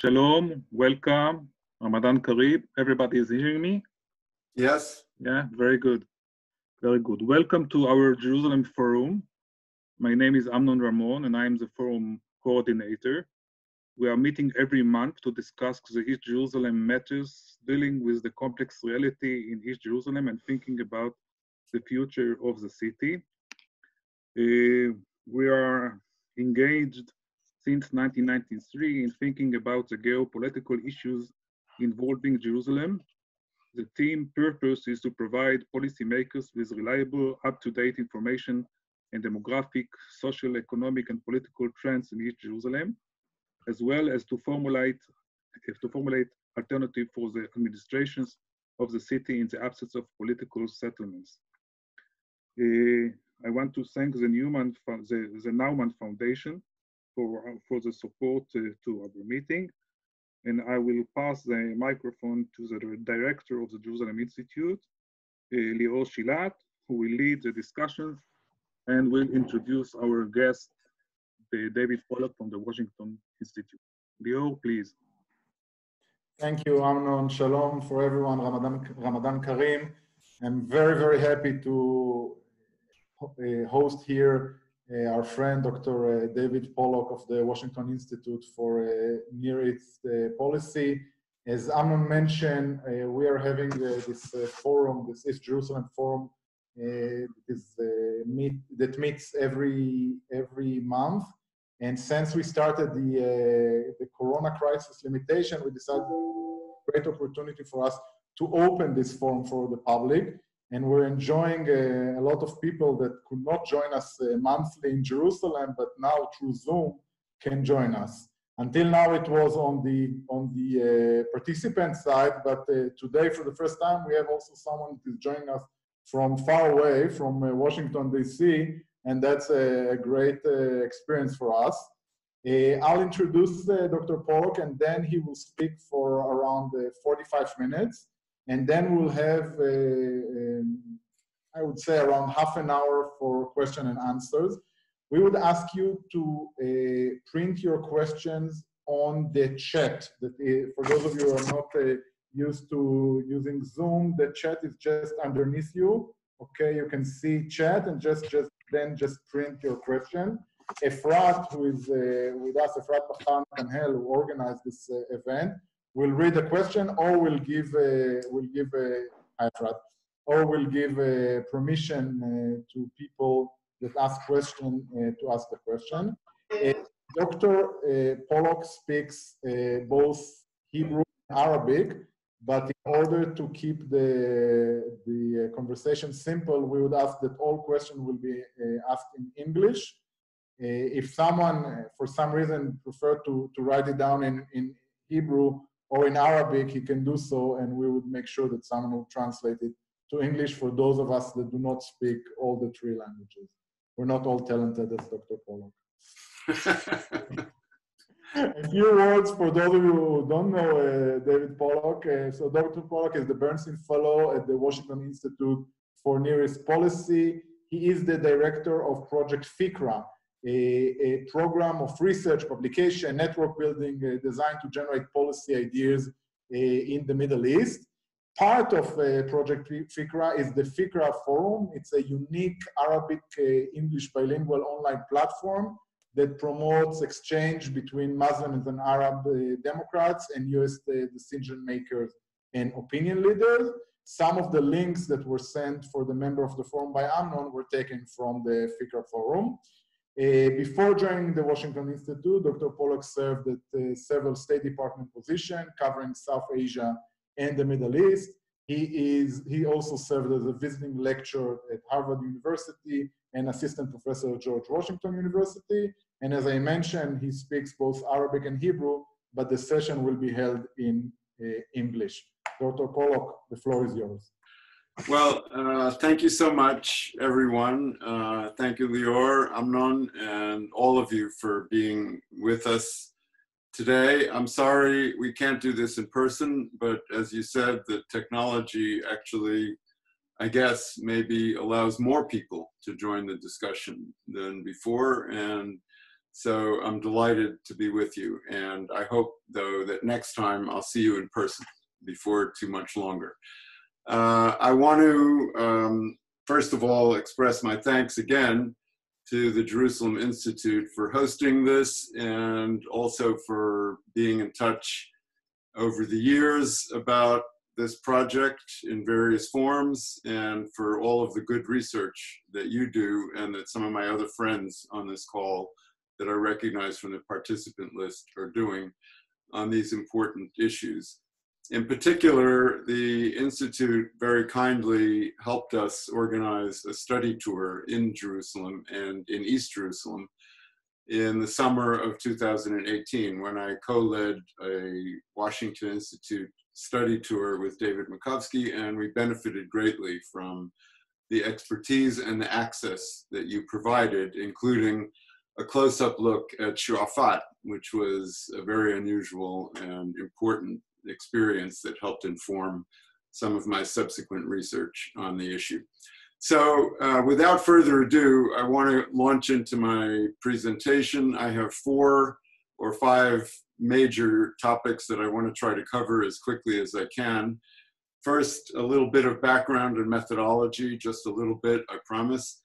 Shalom, welcome, Ramadan Karib. Everybody is hearing me? Yes. Yeah, very good. Very good. Welcome to our Jerusalem Forum. My name is Amnon Ramon and I am the forum coordinator. We are meeting every month to discuss the East Jerusalem matters, dealing with the complex reality in East Jerusalem and thinking about the future of the city. We are engaged since 1993 in thinking about the geopolitical issues involving Jerusalem. The team purpose is to provide policymakers with reliable, up-to-date information and demographic, social, economic, and political trends in East Jerusalem, as well as to formulate alternative for the administrations of the city in the absence of political settlements. I want to thank the Nauman Foundation for the support to our meeting. And I will pass the microphone to the director of the Jerusalem Institute, Lior Shilat, who will lead the discussions and will introduce our guest, David Polock from the Washington Institute. Lior, please. Thank you, Amnon. Shalom for everyone. Ramadan Kareem. I'm very, very happy to host here our friend, Dr. David Polock of the Washington Institute for Near East Policy. As Amnon mentioned, we are having this forum, this East Jerusalem Forum, that meets every month. And since we started the Corona crisis limitation, we decided great opportunity for us to open this forum for the public. And we're enjoying a lot of people that could not join us monthly in Jerusalem, but now through Zoom can join us. Until now, it was on the participant side, but today, for the first time, we have also someone who is joining us from far away, from Washington, D.C., and that's a great experience for us. I'll introduce Dr. Polock, and then he will speak for around 45 minutes. And then we'll have, I would say, around half an hour for question and answers. We would ask you to print your questions on the chat. For those of you who are not used to using Zoom, the chat is just underneath you. Okay, you can see chat and just print your question. Efrat, who is with us, Efrat Bachar-Kanhel, who organized this event, will read the question, or will give permission to people that ask question to ask the question. Dr. Polock speaks both Hebrew and Arabic, but in order to keep the conversation simple, we would ask that all questions will be asked in English. If someone, for some reason, prefer to write it down in Hebrew or in Arabic, he can do so, and we would make sure that someone will translate it to English for those of us that do not speak all the three languages. We're not all talented as Dr. Polock. A few words for those of you who don't know David Polock. So Dr. Polock is the Bernstein Fellow at the Washington Institute for Near East Policy. He is the director of Project FICRA, a program of research, publication, network building designed to generate policy ideas in the Middle East. Part of Project FICRA is the FICRA Forum. It's a unique Arabic-English bilingual online platform that promotes exchange between Muslims and Arab Democrats and US decision makers and opinion leaders. Some of the links that were sent for the member of the forum by Amnon were taken from the FICRA Forum. Before joining the Washington Institute, Dr. Polock served at several State Department positions covering South Asia and the Middle East. He also served as a visiting lecturer at Harvard University and assistant professor at George Washington University. And as I mentioned, he speaks both Arabic and Hebrew, but the session will be held in English. Dr. Polock, the floor is yours. Well, thank you so much, everyone. Thank you, Lior, Amnon, and all of you for being with us today. I'm sorry we can't do this in person, but as you said, the technology actually, I guess, maybe allows more people to join the discussion than before. And So I'm delighted to be with you. And I hope, though, that next time I'll see you in person before too much longer. I want to, first of all, express my thanks again to the Jerusalem Institute for hosting this, and also for being in touch over the years about this project in various forms, and for all of the good research that you do and that some of my other friends on this call that I recognize from the participant list are doing on these important issues. In particular, the Institute very kindly helped us organize a study tour in Jerusalem and in East Jerusalem in the summer of 2018, when I co-led a Washington Institute study tour with David Makovsky, and we benefited greatly from the expertise and the access that you provided, including a close-up look at Shuafat, which was a very unusual and important experience that helped inform some of my subsequent research on the issue. So without further ado, I want to launch into my presentation. I have 4 or 5 major topics that I want to try to cover as quickly as I can. First, a little bit of background and methodology, just a little bit, I promise.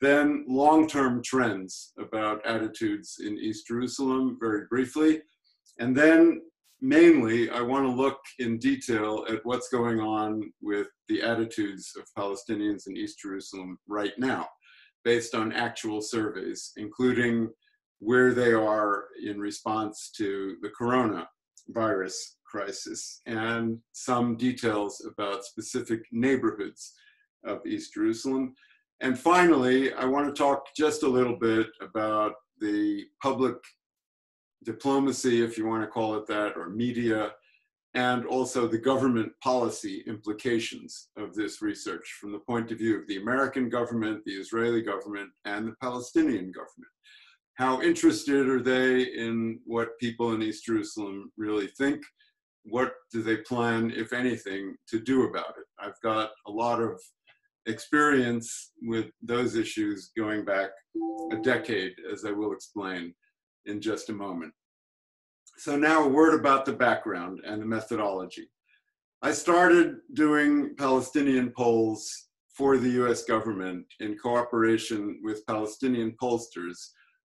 Then long-term trends about attitudes in East Jerusalem, very briefly. And then mainly, I want to look in detail at what's going on with the attitudes of Palestinians in East Jerusalem right now, based on actual surveys, including where they are in response to the coronavirus crisis, and some details about specific neighborhoods of East Jerusalem. And finally, I want to talk just a little bit about the public diplomacy, if you want to call it that, or media, and also the government policy implications of this research from the point of view of the American government, the Israeli government, and the Palestinian government. How interested are they in what people in East Jerusalem really think? What do they plan, if anything, to do about it? I've got a lot of experience with those issues going back a decade, as I will explain in just a moment. So now a word about the background and the methodology. I started doing Palestinian polls for the US government in cooperation with Palestinian pollsters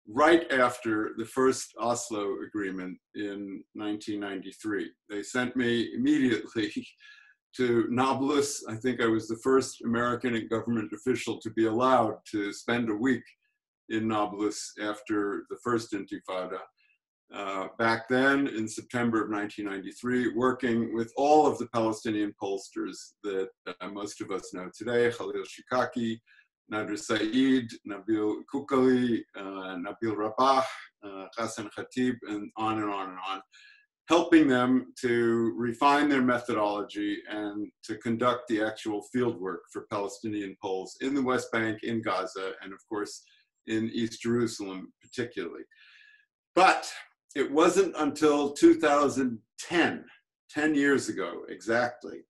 right after the first Oslo agreement in 1993. They sent me immediately to Nablus. I think I was the first American government official to be allowed to spend a week in Nablus after the first Intifada. Back then, in September of 1993, working with all of the Palestinian pollsters that most of us know today, Khalil Shikaki, Nader Said, Nabil Kukali, Nabil Rabah, Hassan Khatib, and on and on and on, helping them to refine their methodology and to conduct the actual field work for Palestinian polls in the West Bank, in Gaza, and of course, in East Jerusalem particularly. But it wasn't until 2010, 10 years ago exactly,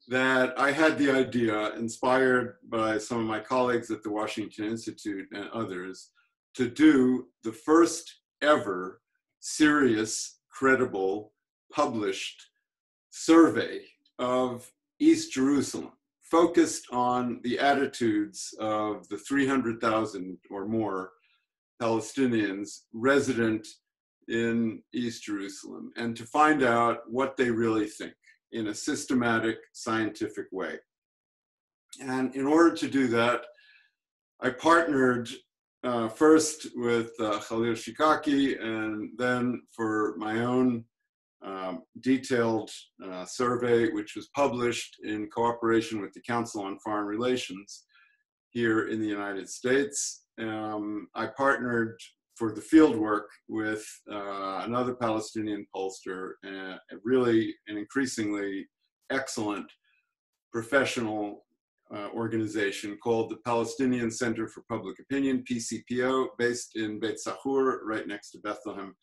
that I had the idea, inspired by some of my colleagues at the Washington Institute and others, to do the first ever serious, credible, published survey of East Jerusalem, focused on the attitudes of the 300,000 or more Palestinians resident in East Jerusalem, and to find out what they really think in a systematic, scientific way. And in order to do that, I partnered first with Khalil Shikaki, and then for my own detailed survey, which was published in cooperation with the Council on Foreign Relations here in the United States. I partnered for the field work with another Palestinian pollster, really an increasingly excellent professional organization called the Palestinian Center for Public Opinion, PCPO, based in Beit Sahur, right next to Bethlehem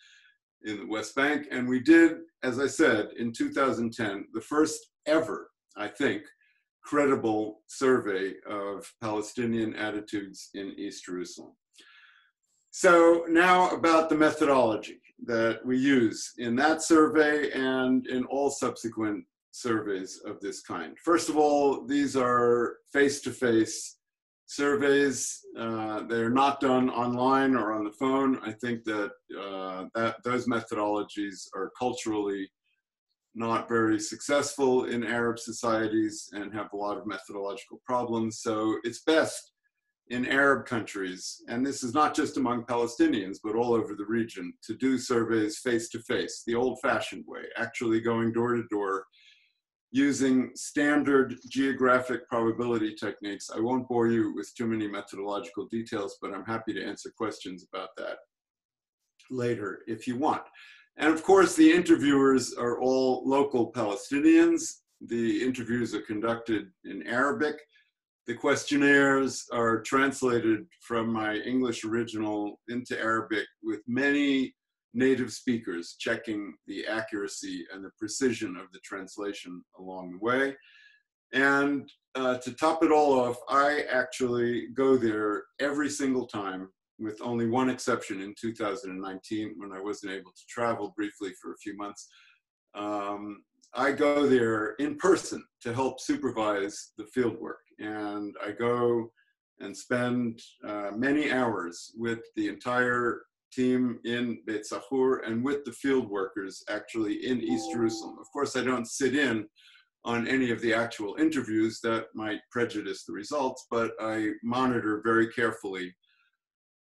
in the West Bank. And we did, as I said, in 2010, the first ever, I think, credible survey of Palestinian attitudes in East Jerusalem. So now about the methodology that we use in that survey and in all subsequent surveys of this kind. First of all, these are face-to-face surveys. They're not done online or on the phone. I think that, those methodologies are culturally not very successful in Arab societies and have a lot of methodological problems. So it's best in Arab countries, and this is not just among Palestinians, but all over the region, to do surveys face-to-face, the old-fashioned way, actually going door-to-door, using standard geographic probability techniques. I won't bore you with too many methodological details, but I'm happy to answer questions about that later if you want. And of course, the interviewers are all local Palestinians. The interviews are conducted in Arabic. The questionnaires are translated from my English original into Arabic with many native speakers checking the accuracy and the precision of the translation along the way. And to top it all off, I actually go there every single time, with only one exception in 2019 when I wasn't able to travel briefly for a few months. I go there in person to help supervise the fieldwork. And I go and spend many hours with the entire team in Beit Sahur and with the field workers actually in East Jerusalem. Of course, I don't sit in on any of the actual interviews that might prejudice the results, but I monitor very carefully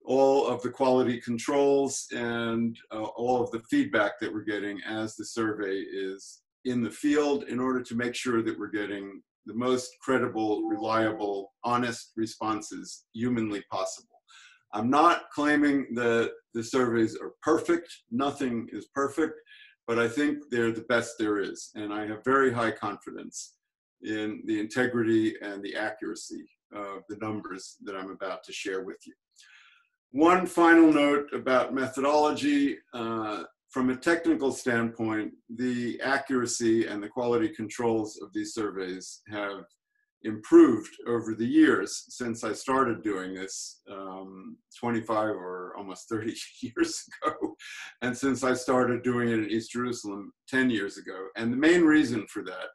all of the quality controls and all of the feedback that we're getting as the survey is in the field, in order to make sure that we're getting the most credible, reliable, honest responses humanly possible. I'm not claiming that the surveys are perfect. Nothing is perfect, but I think they're the best there is. And I have very high confidence in the integrity and the accuracy of the numbers that I'm about to share with you. One final note about methodology. From a technical standpoint, the accuracy and the quality controls of these surveys have improved over the years since I started doing this 25 or almost 30 years ago, and since I started doing it in East Jerusalem 10 years ago. And the main reason for that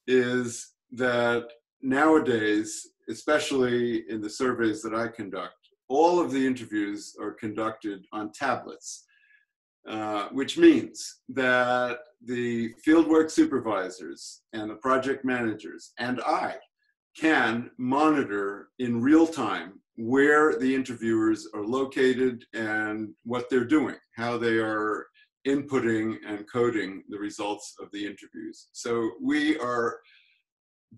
is that nowadays, especially in the surveys that I conduct, all of the interviews are conducted on tablets. Which means that the fieldwork supervisors and the project managers and I can monitor in real time where the interviewers are located and what they're doing, how they are inputting and coding the results of the interviews. So we are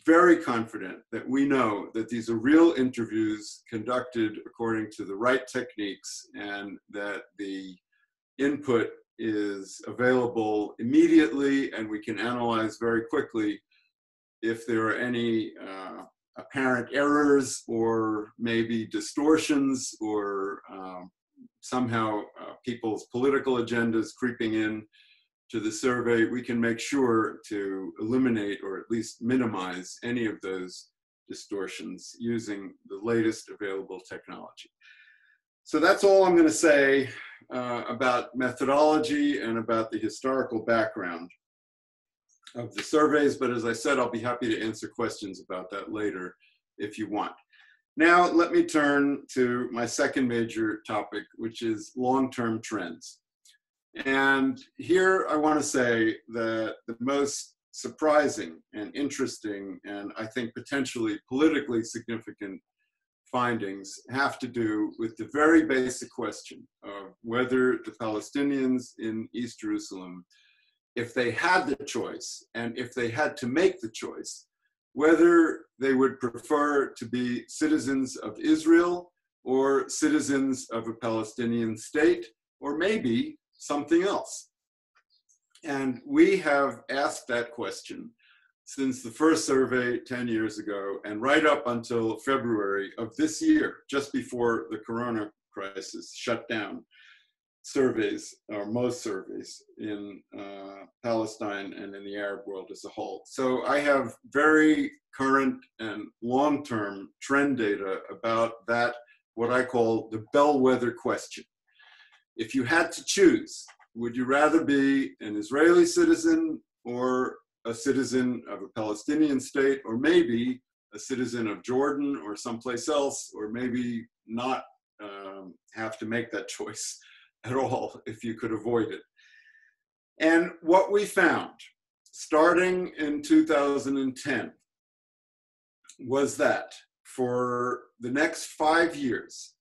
very confident that we know that these are real interviews conducted according to the right techniques, and that the input is available immediately, and we can analyze very quickly if there are any apparent errors or maybe distortions or somehow people's political agendas creeping in to the survey. We can make sure to eliminate or at least minimize any of those distortions using the latest available technology. So that's all I'm going to say about methodology and about the historical background of the surveys. But as I said, I'll be happy to answer questions about that later if you want. Now, let me turn to my second major topic, which is long-term trends. And here I want to say that the most surprising and interesting, and I think potentially politically significant findings have to do with the very basic question of whether the Palestinians in East Jerusalem, if they had the choice and if they had to make the choice, whether they would prefer to be citizens of Israel or citizens of a Palestinian state, or maybe something else. And we have asked that question since the first survey 10 years ago, and right up until February of this year, just before the corona crisis shut down surveys, or most surveys in Palestine and in the Arab world as a whole. So I have very current and long-term trend data about that what I call the bellwether question. If you had to choose, would you rather be an Israeli citizen or a citizen of a Palestinian state, or maybe a citizen of Jordan or someplace else, or maybe not have to make that choice at all if you could avoid it? And what we found, starting in 2010, was that for the next 5 years,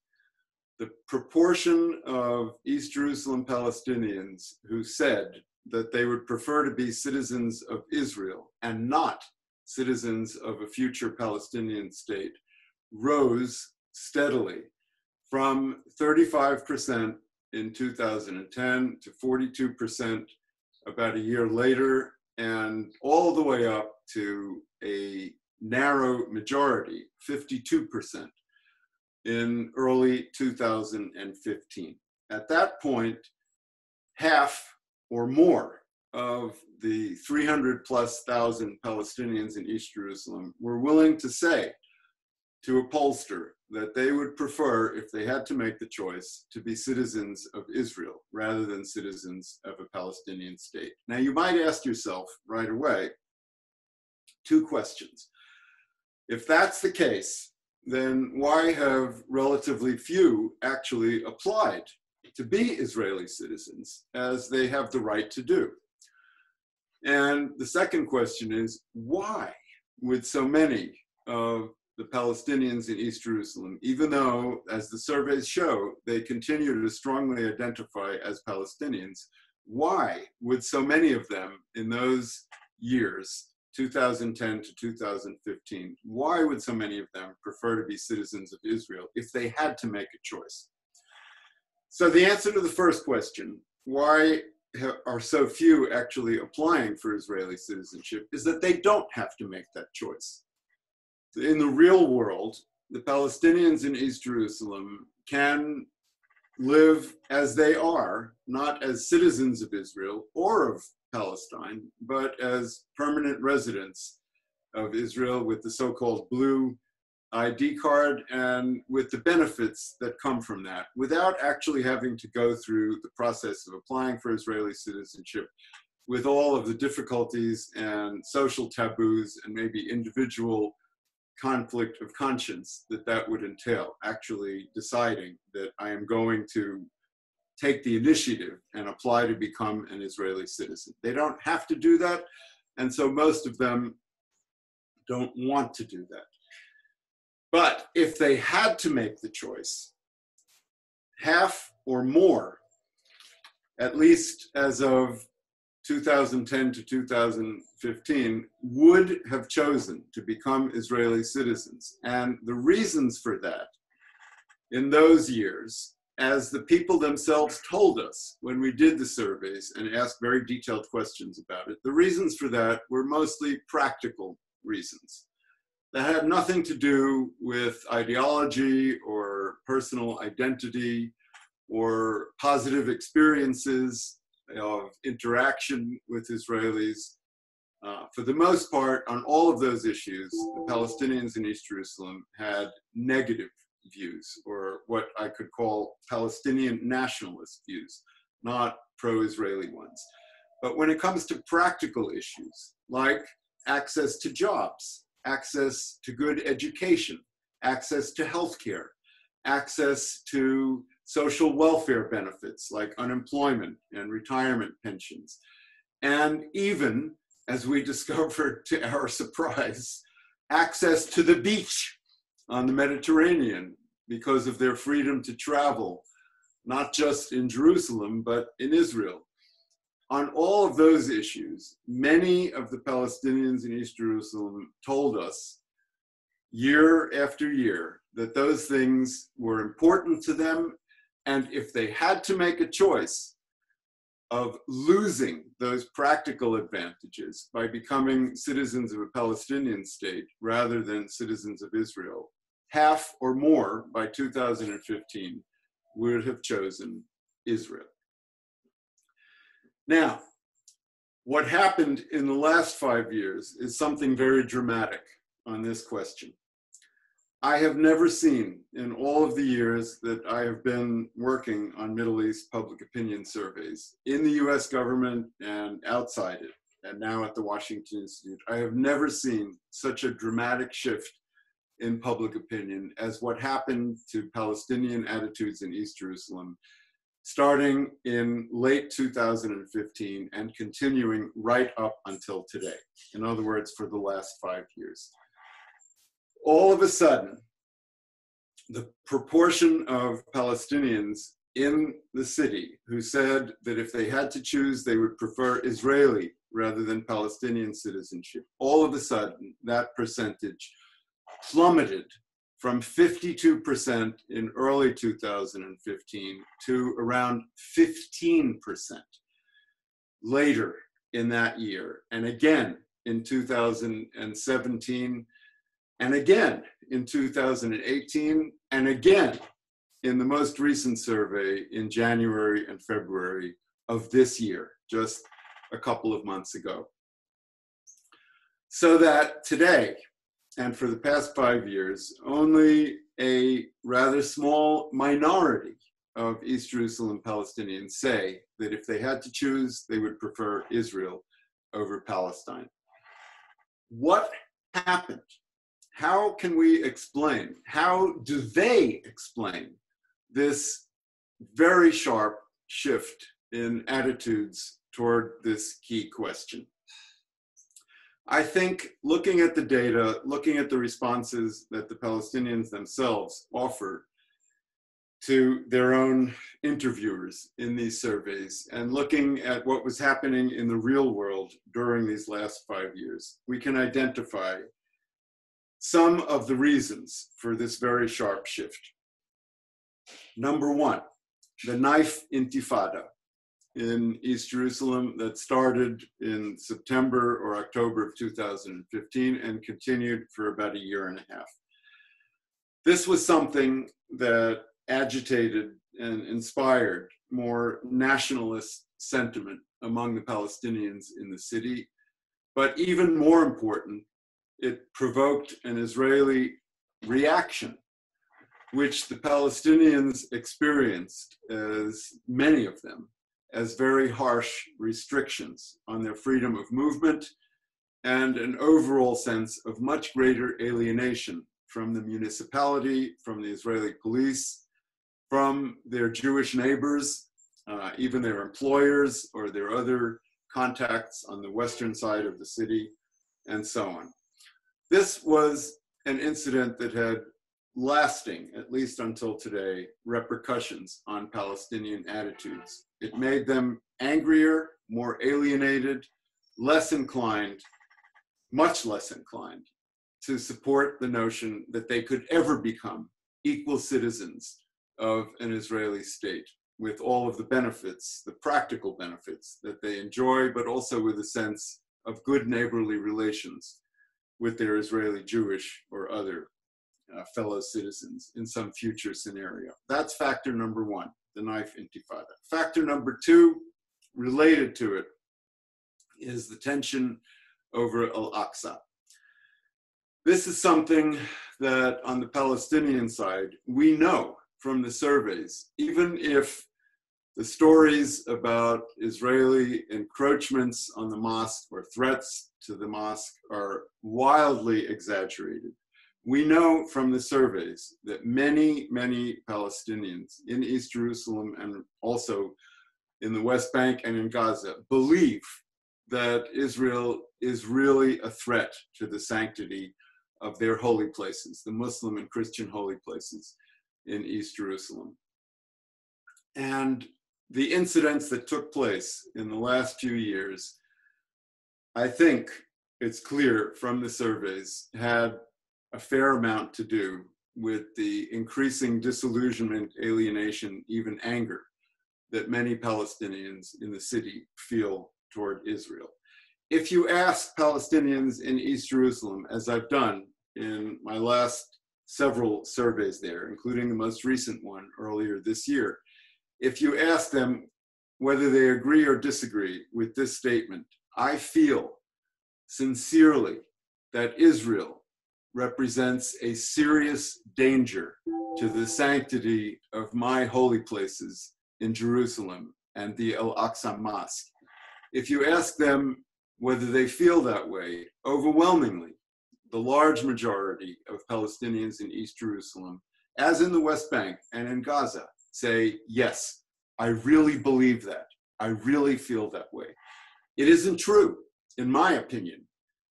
the proportion of East Jerusalem Palestinians who said that they would prefer to be citizens of Israel and not citizens of a future Palestinian state rose steadily from 35% in 2010 to 42% about a year later, and all the way up to a narrow majority, 52%, in early 2015. At that point, half or more of the 300,000+ Palestinians in East Jerusalem were willing to say to a pollster that they would prefer, if they had to make the choice, to be citizens of Israel rather than citizens of a Palestinian state. Now, you might ask yourself right away 2 questions. If that's the case, then why have relatively few actually applied to be Israeli citizens, as they have the right to do? And the second question is, why would so many of the Palestinians in East Jerusalem, even though, as the surveys show, they continue to strongly identify as Palestinians, why would so many of them in those years, 2010 to 2015, why would so many of them prefer to be citizens of Israel if they had to make a choice? So the answer to the first question, why are so few actually applying for Israeli citizenship, is that they don't have to make that choice. In the real world, the Palestinians in East Jerusalem can live as they are, not as citizens of Israel or of Palestine, but as permanent residents of Israel with the so-called blue ID card and with the benefits that come from that, without actually having to go through the process of applying for Israeli citizenship, with all of the difficulties and social taboos and maybe individual conflict of conscience that would entail, actually deciding that I am going to take the initiative and apply to become an Israeli citizen. They don't have to do that, and so most of them don't want to do that. But if they had to make the choice, half or more, at least as of 2010 to 2015, would have chosen to become Israeli citizens. And the reasons for that in those years, as the people themselves told us when we did the surveys and asked very detailed questions about it, the reasons for that were mostly practical reasons that had nothing to do with ideology or personal identity or positive experiences of interaction with Israelis. For the most part, on all of those issues, the Palestinians in East Jerusalem had negative views, or what I could call Palestinian nationalist views, not pro-Israeli ones. But when it comes to practical issues, like access to jobs, access to good education, access to healthcare, access to social welfare benefits like unemployment and retirement pensions, and even, as we discovered to our surprise, access to the beach on the Mediterranean because of their freedom to travel, not just in Jerusalem, but in Israel. On all of those issues, many of the Palestinians in East Jerusalem told us year after year that those things were important to them, and if they had to make a choice of losing those practical advantages by becoming citizens of a Palestinian state rather than citizens of Israel, half or more by 2015 would have chosen Israel. Now, what happened in the last 5 years is something very dramatic on this question. I have never seen in all of the years that I have been working on Middle East public opinion surveys in the US government and outside it, and now at the Washington Institute, I have never seen such a dramatic shift in public opinion as what happened to Palestinian attitudes in East Jerusalem, starting in late 2015 and continuing right up until today. In other words, for the last 5 years. All of a sudden, the proportion of Palestinians in the city who said that if they had to choose, they would prefer Israeli rather than Palestinian citizenship, all of a sudden, that percentage plummeted from 52% in early 2015 to around 15% later in that year, and again in 2017, and again in 2018, and again in the most recent survey in January and February of this year, just a couple of months ago. So that today, and for the past 5 years, only a rather small minority of East Jerusalem Palestinians say that if they had to choose, they would prefer Israel over Palestine. What happened? How can we explain? How do they explain this very sharp shift in attitudes toward this key question? I think looking at the data, looking at the responses that the Palestinians themselves offer to their own interviewers in these surveys, and looking at what was happening in the real world during these last 5 years, we can identify some of the reasons for this very sharp shift. Number one, the knife intifada in East Jerusalem that started in September or October of 2015 and continued for about a year and a half. This was something that agitated and inspired more nationalist sentiment among the Palestinians in the city, but even more important, it provoked an Israeli reaction, which the Palestinians experienced, as many of them, as very harsh restrictions on their freedom of movement and an overall sense of much greater alienation from the municipality, from the Israeli police, from their Jewish neighbors, even their employers or their other contacts on the western side of the city, and so on. This was an incident that had lasting, at least until today, repercussions on Palestinian attitudes. It made them angrier, more alienated, less inclined, much less inclined to support the notion that they could ever become equal citizens of an Israeli state with all of the benefits, the practical benefits that they enjoy, but also with a sense of good neighborly relations with their Israeli Jewish or other fellow citizens in some future scenario. That's factor number one, the knife intifada. Factor number two, related to it, is the tension over Al-Aqsa. This is something that on the Palestinian side, we know from the surveys, even if the stories about Israeli encroachments on the mosque or threats to the mosque are wildly exaggerated. We know from the surveys that many, many Palestinians in East Jerusalem and also in the West Bank and in Gaza believe that Israel is really a threat to the sanctity of their holy places, the Muslim and Christian holy places in East Jerusalem. And the incidents that took place in the last few years, I think it's clear from the surveys, had a fair amount to do with the increasing disillusionment, alienation, even anger that many Palestinians in the city feel toward Israel. If you ask Palestinians in East Jerusalem, as I've done in my last several surveys there, including the most recent one earlier this year, if you ask them whether they agree or disagree with this statement, I feel sincerely that Israel represents a serious danger to the sanctity of my holy places in Jerusalem and the Al-Aqsa Mosque. If you ask them whether they feel that way, overwhelmingly, the large majority of Palestinians in East Jerusalem, as in the West Bank and in Gaza, say, yes, I really believe that. I really feel that way. It isn't true, in my opinion,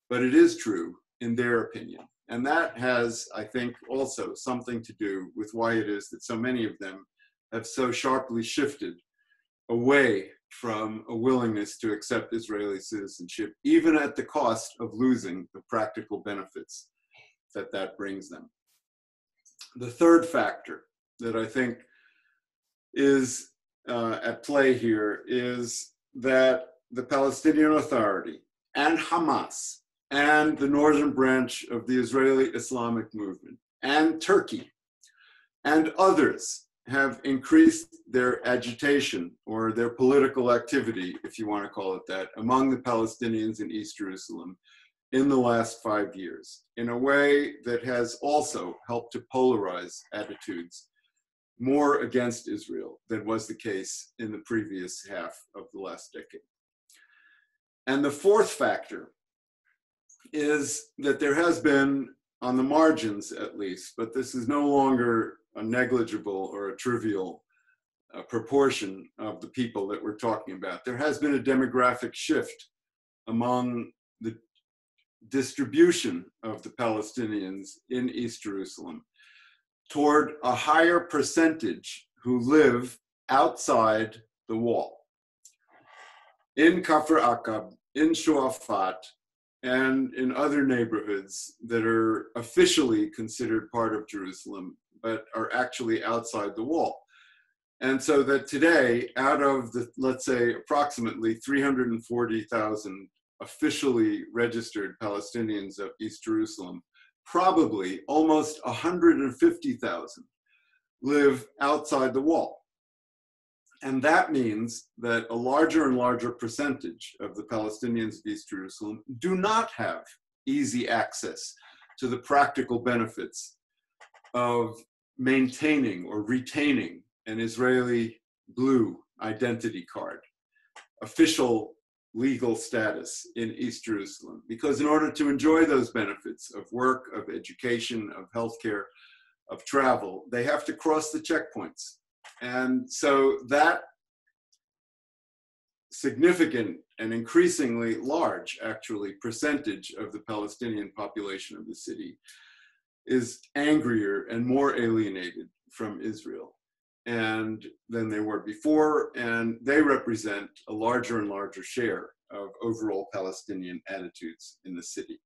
but it is true in their opinion. And that has, I think, also something to do with why it is that so many of them have so sharply shifted away from a willingness to accept Israeli citizenship, even at the cost of losing the practical benefits that that brings them. The third factor that I think is at play here is that the Palestinian Authority and Hamas and the northern branch of the Israeli Islamic movement and Turkey and others have increased their agitation or their political activity, if you want to call it that, among the Palestinians in East Jerusalem in the last 5 years in a way that has also helped to polarize attitudes more against Israel than was the case in the previous half of the last decade. And the fourth factor is that there has been, on the margins at least, but this is no longer a negligible or a trivial proportion of the people that we're talking about. There has been a demographic shift among the distribution of the Palestinians in East Jerusalem toward a higher percentage who live outside the wall. In Kafr Aqab, in Shuafat, and in other neighborhoods that are officially considered part of Jerusalem, but are actually outside the wall. And so that today, out of the, let's say, approximately 340,000 officially registered Palestinians of East Jerusalem, probably almost 150,000 live outside the wall. And that means that a larger and larger percentage of the Palestinians of East Jerusalem do not have easy access to the practical benefits of maintaining or retaining an Israeli blue identity card, official legal status in East Jerusalem. Because in order to enjoy those benefits of work, of education, of healthcare, of travel, they have to cross the checkpoints. And so that significant and increasingly large, actually, percentage of the Palestinian population of the city is angrier and more alienated from Israel than they were before, and they represent a larger and larger share of overall Palestinian attitudes in the city.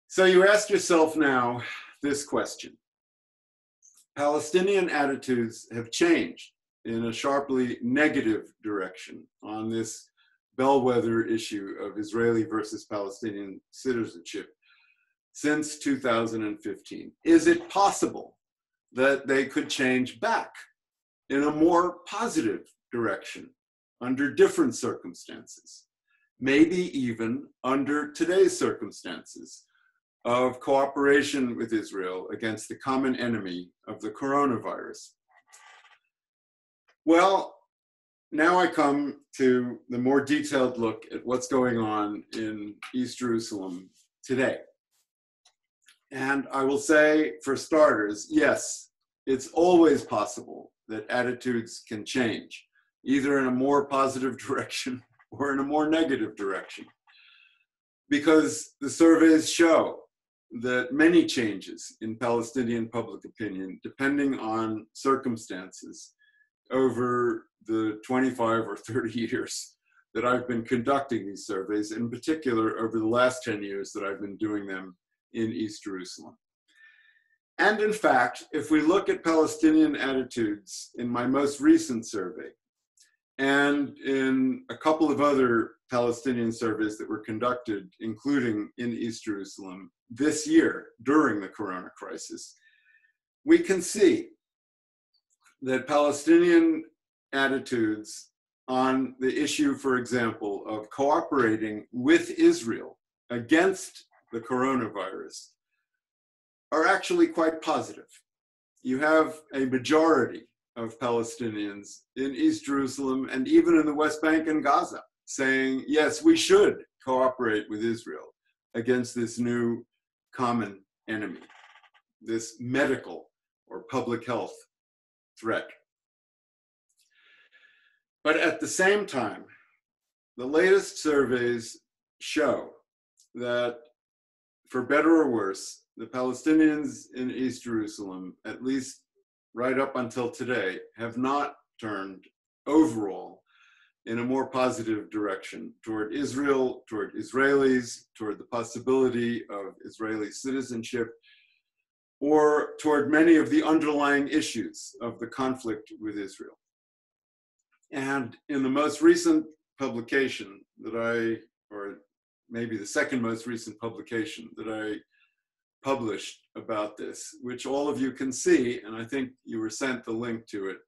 So you ask yourself now this question. Palestinian attitudes have changed in a sharply negative direction on this bellwether issue of Israeli versus Palestinian citizenship since 2015. Is it possible that they could change back in a more positive direction under different circumstances, maybe even under today's circumstances of cooperation with Israel against the common enemy of the coronavirus? Well, now I come to the more detailed look at what's going on in East Jerusalem today. And I will say, for starters, yes, it's always possible that attitudes can change, either in a more positive direction or in a more negative direction. Because the surveys show that many changes in Palestinian public opinion, depending on circumstances, over the 25 or 30 years that I've been conducting these surveys, in particular over the last 10 years that I've been doing them in East Jerusalem. And in fact, if we look at Palestinian attitudes in my most recent survey, and in a couple of other Palestinian surveys that were conducted, including in East Jerusalem this year during the corona crisis, we can see that Palestinian attitudes on the issue, for example, of cooperating with Israel against the coronavirus are actually quite positive. You have a majority of Palestinians in East Jerusalem and even in the West Bank and Gaza saying, yes, we should cooperate with Israel against this new common enemy, this medical or public health threat. But at the same time, the latest surveys show that, for better or worse, the Palestinians in East Jerusalem, at least right up until today, have not turned overall in a more positive direction toward Israel, toward Israelis, toward the possibility of Israeli citizenship, or toward many of the underlying issues of the conflict with Israel. And in the most recent publication or maybe the second most recent publication that I published about this, which all of you can see, and I think you were sent the link to it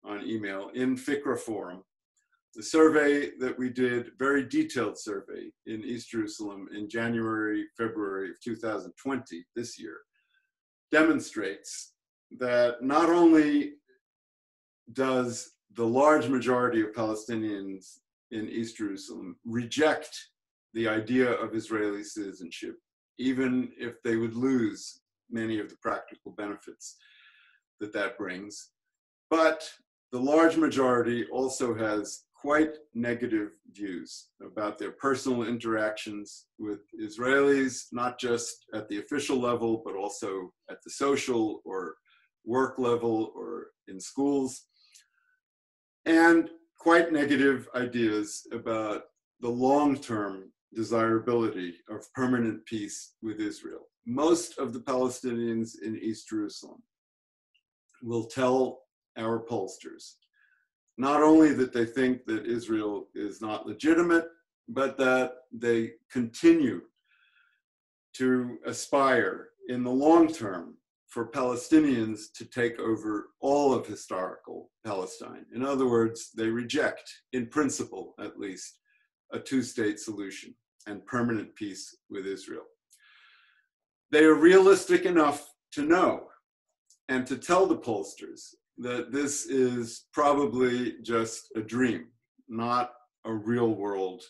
on email, in Fikra Forum, the survey that we did, very detailed survey in East Jerusalem in January, February of 2020, this year, demonstrates that not only does the large majority of Palestinians in East Jerusalem reject the idea of Israeli citizenship, even if they would lose many of the practical benefits that that brings, but the large majority also has quite negative views about their personal interactions with Israelis, not just at the official level, but also at the social or work level or in schools, and quite negative ideas about the long-term desirability of permanent peace with Israel. Most of the Palestinians in East Jerusalem will tell our pollsters not only that they think that Israel is not legitimate, but that they continue to aspire in the long term for Palestinians to take over all of historical Palestine. In other words, they reject, in principle at least, a two-state solution and permanent peace with Israel. They are realistic enough to know and to tell the pollsters that this is probably just a dream, not a real world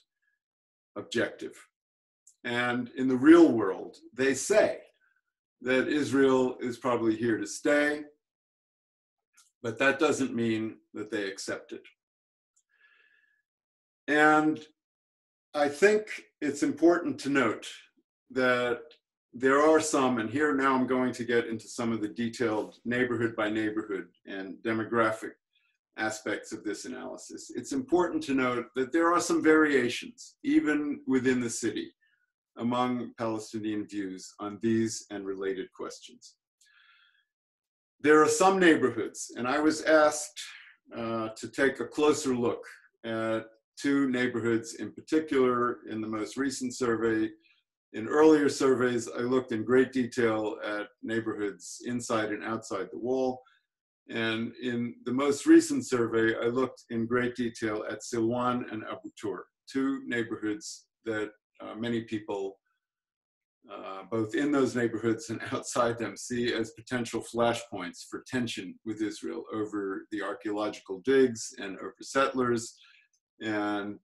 objective. And in the real world, they say that Israel is probably here to stay, but that doesn't mean that they accept it. And I think it's important to note that there are some, and here now I'm going to get into some of the detailed neighborhood by neighborhood and demographic aspects of this analysis. It's important to note that there are some variations, even within the city, among Palestinian views on these and related questions. There are some neighborhoods, and I was asked to take a closer look at two neighborhoods in particular in the most recent survey. In earlier surveys, I looked in great detail at neighborhoods inside and outside the wall. And in the most recent survey, I looked in great detail at Silwan and Abu Tur, two neighborhoods that many people, both in those neighborhoods and outside them, see as potential flashpoints for tension with Israel over the archaeological digs and over settlers, and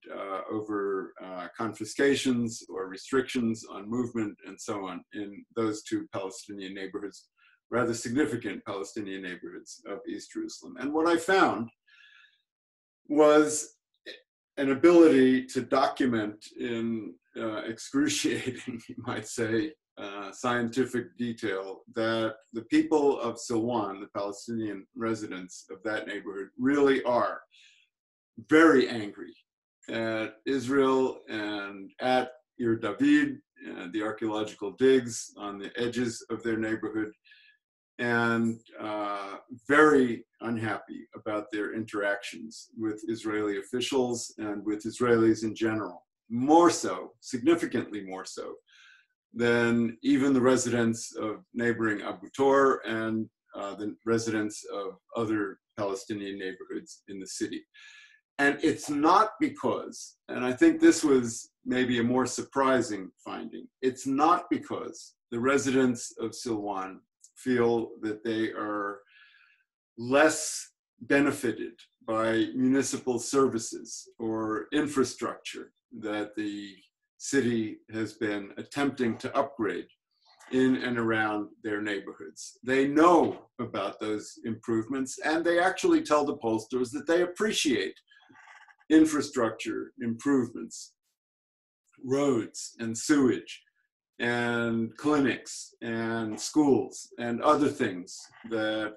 over confiscations or restrictions on movement and so on in those two Palestinian neighborhoods, rather significant Palestinian neighborhoods of East Jerusalem. And what I found was an ability to document in excruciating, you might say, scientific detail that the people of Silwan, the Palestinian residents of that neighborhood, really are very angry at Israel and at Ir David, the archaeological digs on the edges of their neighborhood, and very unhappy about their interactions with Israeli officials and with Israelis in general. More so, significantly more so, than even the residents of neighboring Abu Tur and the residents of other Palestinian neighborhoods in the city. And it's not because, and I think this was maybe a more surprising finding, it's not because the residents of Silwan feel that they are less benefited by municipal services or infrastructure that the city has been attempting to upgrade in and around their neighborhoods. They know about those improvements, and they actually tell the pollsters that they appreciate infrastructure improvements, roads and sewage and clinics and schools and other things that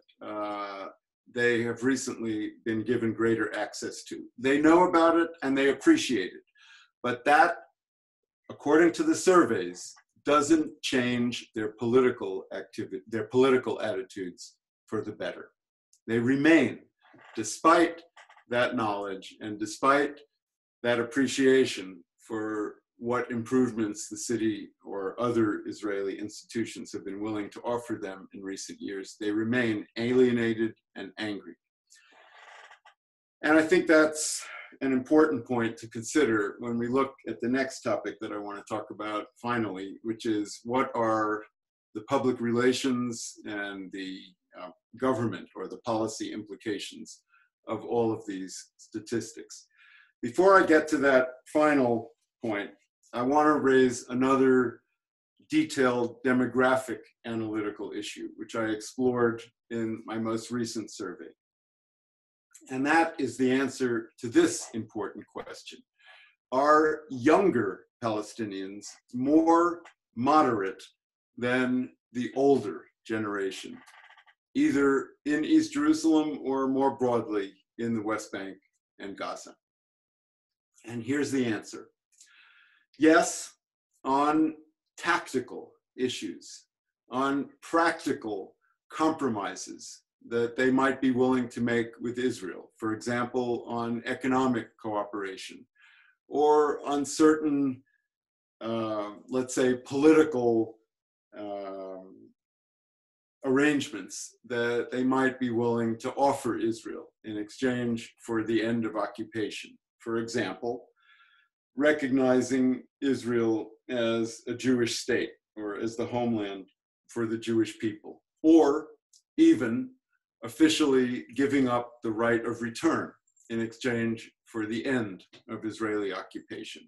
they have recently been given greater access to. They know about it and they appreciate it. But that, according to the surveys, doesn't change their political activity, their political attitudes for the better. They remain, despite that knowledge and despite that appreciation for what improvements the city or other Israeli institutions have been willing to offer them in recent years, they remain alienated and angry. And I think that's an important point to consider when we look at the next topic that I want to talk about finally, which is what are the public relations and the government or the policy implications of all of these statistics. Before I get to that final point, I want to raise another detailed demographic analytical issue, which I explored in my most recent survey. And that is the answer to this important question. Are younger Palestinians more moderate than the older generation, either in East Jerusalem or more broadly in the West Bank and Gaza? And here's the answer. Yes, on tactical issues, on practical compromises that they might be willing to make with Israel, for example, on economic cooperation, or on certain, let's say, political arrangements that they might be willing to offer Israel in exchange for the end of occupation. For example, recognizing Israel as a Jewish state or as the homeland for the Jewish people, or even officially giving up the right of return in exchange for the end of Israeli occupation.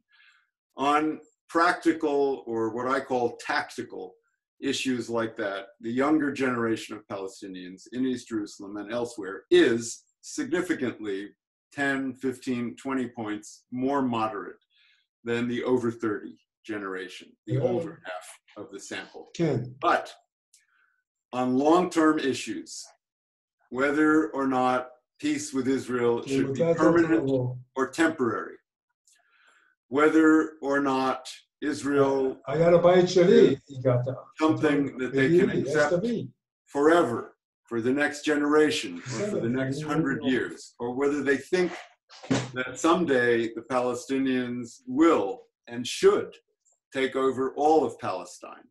On practical, or what I call tactical, issues like that, the younger generation of Palestinians in East Jerusalem and elsewhere is significantly 10, 15, 20 points more moderate than the over 30 generation, the older half of the sample. But on long-term issues, whether or not peace with Israel should be permanent or temporary, whether or not Israel is something that they can accept forever, for the next generation, or for the next 100 years, or whether they think that someday the Palestinians will and should take over all of Palestine,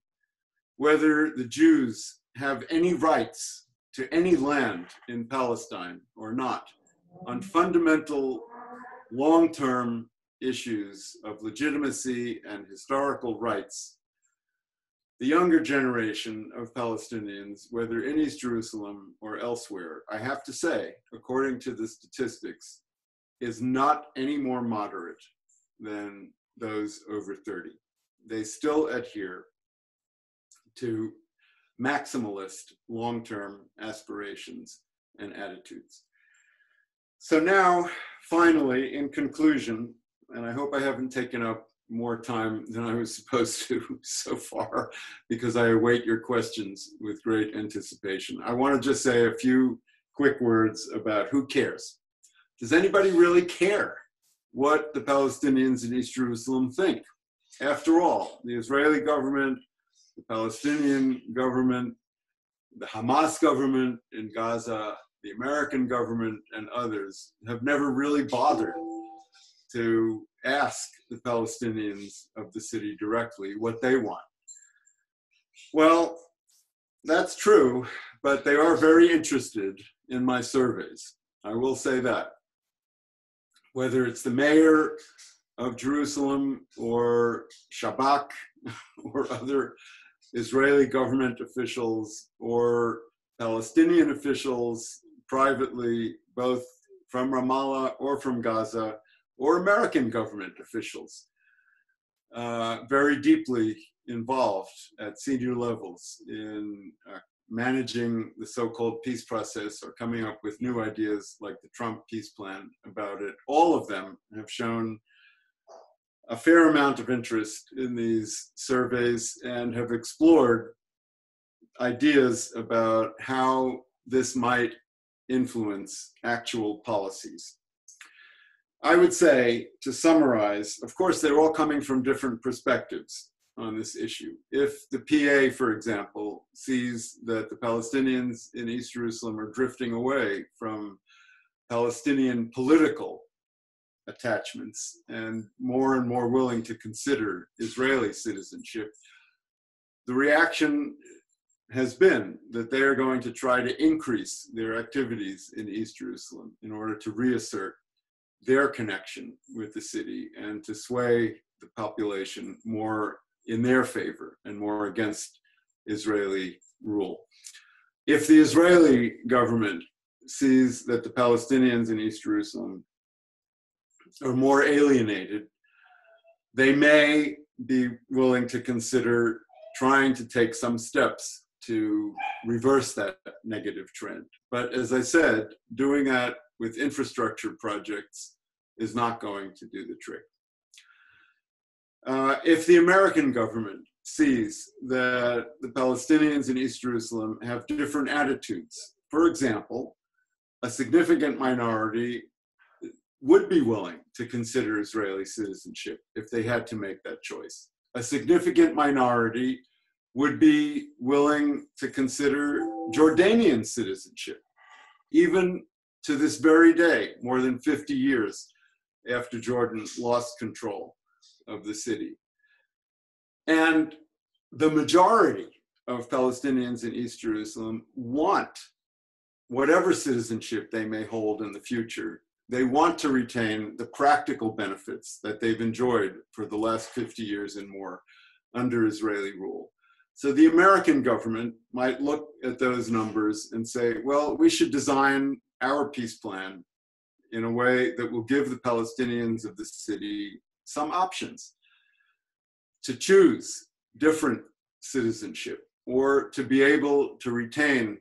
whether the Jews have any rights to any land in Palestine or not, on fundamental long-term issues of legitimacy and historical rights, the younger generation of Palestinians, whether in East Jerusalem or elsewhere, I have to say, according to the statistics, is not any more moderate than those over 30. They still adhere to maximalist long-term aspirations and attitudes. So now, finally, in conclusion, and I hope I haven't taken up more time than I was supposed to so far, because I await your questions with great anticipation. I want to just say a few quick words about who cares. Does anybody really care what the Palestinians in East Jerusalem think? After all, the Israeli government, the Palestinian government, the Hamas government in Gaza, the American government, and others have never really bothered to ask the Palestinians of the city directly what they want. Well, that's true, but they are very interested in my surveys. I will say that. Whether it's the mayor of Jerusalem or Shabak or other Israeli government officials or Palestinian officials privately, both from Ramallah or from Gaza, or American government officials, very deeply involved at senior levels in managing the so-called peace process or coming up with new ideas like the Trump peace plan about it. All of them have shown a fair amount of interest in these surveys and have explored ideas about how this might influence actual policies. I would say, to summarize, of course, they're all coming from different perspectives on this issue. If the PA, for example, sees that the Palestinians in East Jerusalem are drifting away from Palestinian political attachments and more willing to consider Israeli citizenship, the reaction has been that they are going to try to increase their activities in East Jerusalem in order to reassert their connection with the city and to sway the population more in their favor and more against Israeli rule. If the Israeli government sees that the Palestinians in East Jerusalem are more alienated, they may be willing to consider trying to take some steps to reverse that negative trend. But as I said, doing that with infrastructure projects is not going to do the trick. If the American government sees that the Palestinians in East Jerusalem have different attitudes, for example, a significant minority would be willing to consider Israeli citizenship if they had to make that choice. A significant minority would be willing to consider Jordanian citizenship, even to this very day, more than 50 years after Jordan lost control of the city. And the majority of Palestinians in East Jerusalem want whatever citizenship they may hold in the future. They want to retain the practical benefits that they've enjoyed for the last 50 years and more under Israeli rule. So the American government might look at those numbers and say, well, we should design our peace plan in a way that will give the Palestinians of the city some options to choose different citizenship or to be able to retain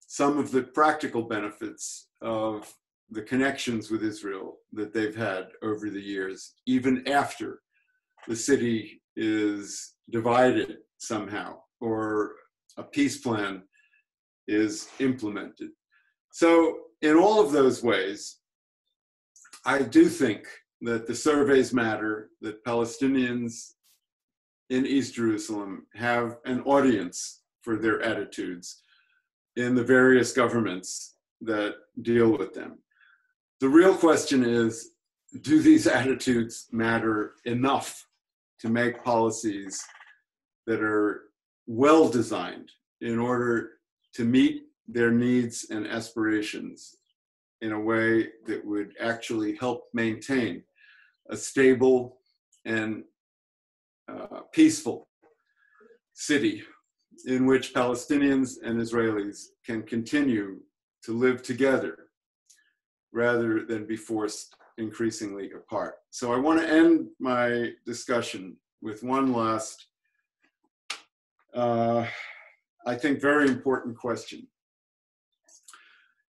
some of the practical benefits of the connections with Israel that they've had over the years, even after the city is divided somehow or a peace plan is implemented. So in all of those ways, I do think that the surveys matter, that Palestinians in East Jerusalem have an audience for their attitudes in the various governments that deal with them. The real question is, do these attitudes matter enough to make policies that are well designed in order to meet their needs and aspirations in a way that would actually help maintain a stable and peaceful city in which Palestinians and Israelis can continue to live together rather than be forced increasingly apart. So I want to end my discussion with one last, I think, very important question.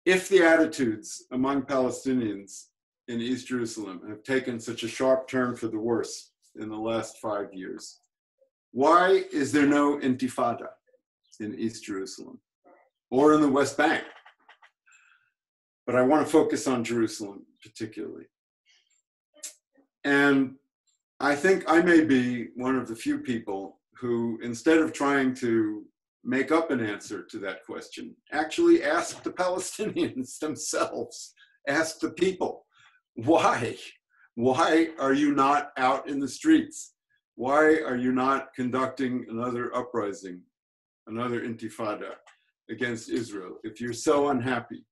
If the attitudes among Palestinians in East Jerusalem have taken such a sharp turn for the worse in the last 5 years, why is there no intifada in East Jerusalem or in the West Bank? But I want to focus on Jerusalem particularly. And I think I may be one of the few people who, instead of trying to make up an answer to that question, actually ask the Palestinians themselves, ask the people, why? Why are you not out in the streets? Why are you not conducting another uprising, another intifada against Israel if you're so unhappy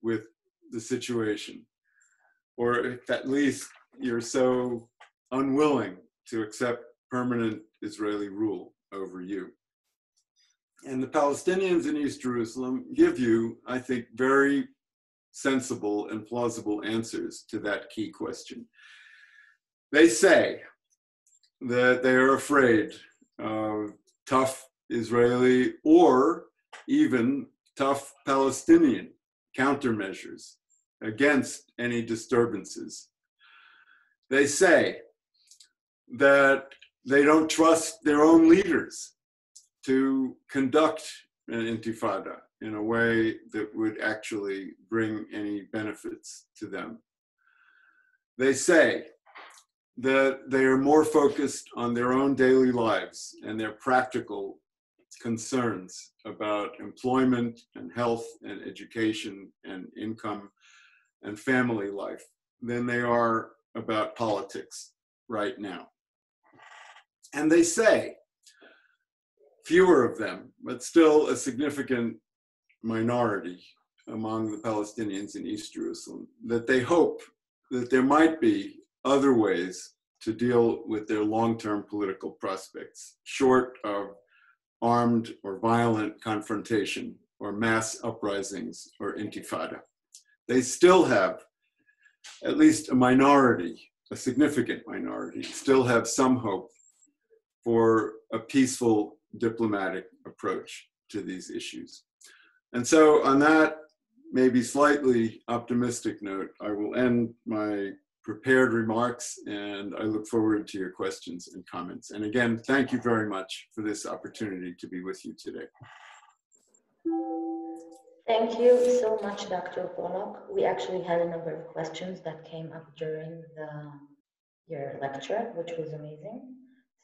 with the situation? Or if at least you're so unwilling to accept permanent Israeli rule over you. And the Palestinians in East Jerusalem give you, I think, very sensible and plausible answers to that key question. They say that they are afraid of tough Israeli or even tough Palestinian countermeasures against any disturbances. They say that they don't trust their own leaders to conduct an intifada in a way that would actually bring any benefits to them. They say that they are more focused on their own daily lives and their practical concerns about employment and health and education and income and family life than they are about politics right now. And they say, fewer of them, but still a significant minority among the Palestinians in East Jerusalem, that they hope that there might be other ways to deal with their long-term political prospects, short of armed or violent confrontation or mass uprisings or intifada. They still have, at least a minority, a significant minority, still have some hope for a peaceful diplomatic approach to these issues. And so on that maybe slightly optimistic note, I will end my prepared remarks, and I look forward to your questions and comments. And again, thank you very much for this opportunity to be with you today. Thank you so much, Dr. Polock. We actually had a number of questions that came up during your lecture, which was amazing.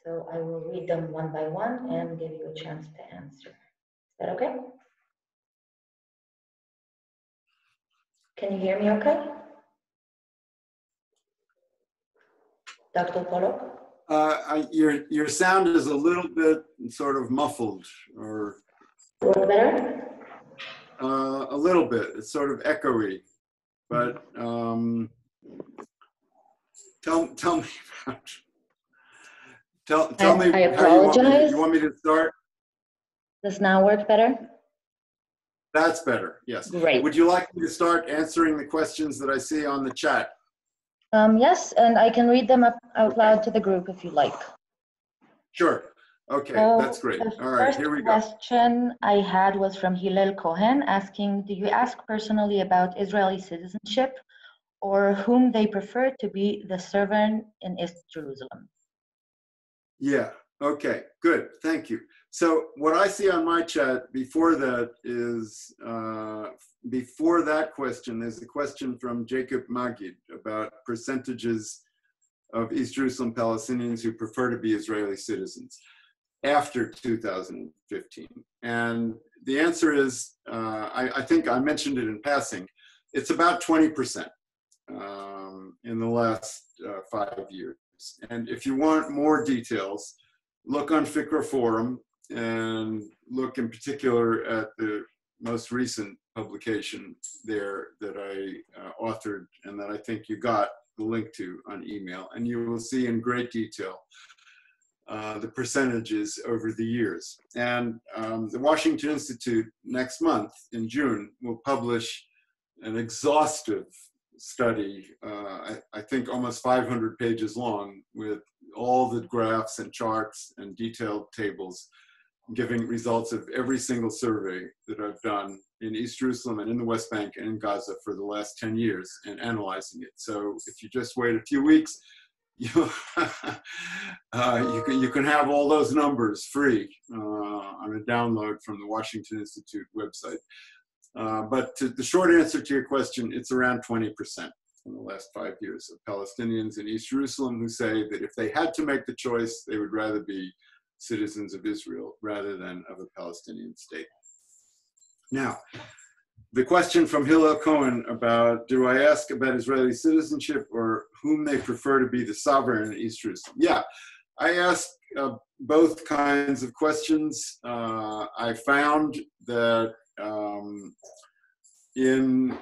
So I will read them one by one and give you a chance to answer. Is that okay? Can you hear me okay? Dr. Polock? Your sound is a little bit sort of muffled, or a little better? A little bit. It's sort of echoey, but tell me about. Tell me. I apologize. You want me to start? Does now work better? That's better. Yes. Great. Would you like me to start answering the questions that I see on the chat? Yes, and I can read them out loud to the group if you like. Sure. Okay, So that's great. All right, here we go. The first question I had was from Hillel Cohen asking, do you ask personally about Israeli citizenship or whom they prefer to be the sovereign in East Jerusalem? Yeah, okay, good, thank you. So what I see on my chat before that is, before that question, there's a question from Jacob Magid about percentages of East Jerusalem Palestinians who prefer to be Israeli citizens after 2015. And the answer is, I think I mentioned it in passing, it's about 20% in the last 5 years. And if you want more details, look on Fikra Forum and look in particular at the most recent publication there that I authored and that I think you got the link to on email. And you will see in great detail the percentages over the years. And the Washington Institute next month in June will publish an exhaustive study, I think almost 500 pages long, with all the graphs and charts and detailed tables giving results of every single survey that I've done in East Jerusalem and in the West Bank and in Gaza for the last 10 years and analyzing it. So if you just wait a few weeks, you can have all those numbers free on a download from the Washington Institute website. But the short answer to your question, it's around 20% in the last 5 years of Palestinians in East Jerusalem who say that if they had to make the choice, they would rather be citizens of Israel rather than of a Palestinian state. Now, the question from Hillel Cohen about, do I ask about Israeli citizenship or whom they prefer to be the sovereign in East Jerusalem? Yeah, I ask both kinds of questions. I found that in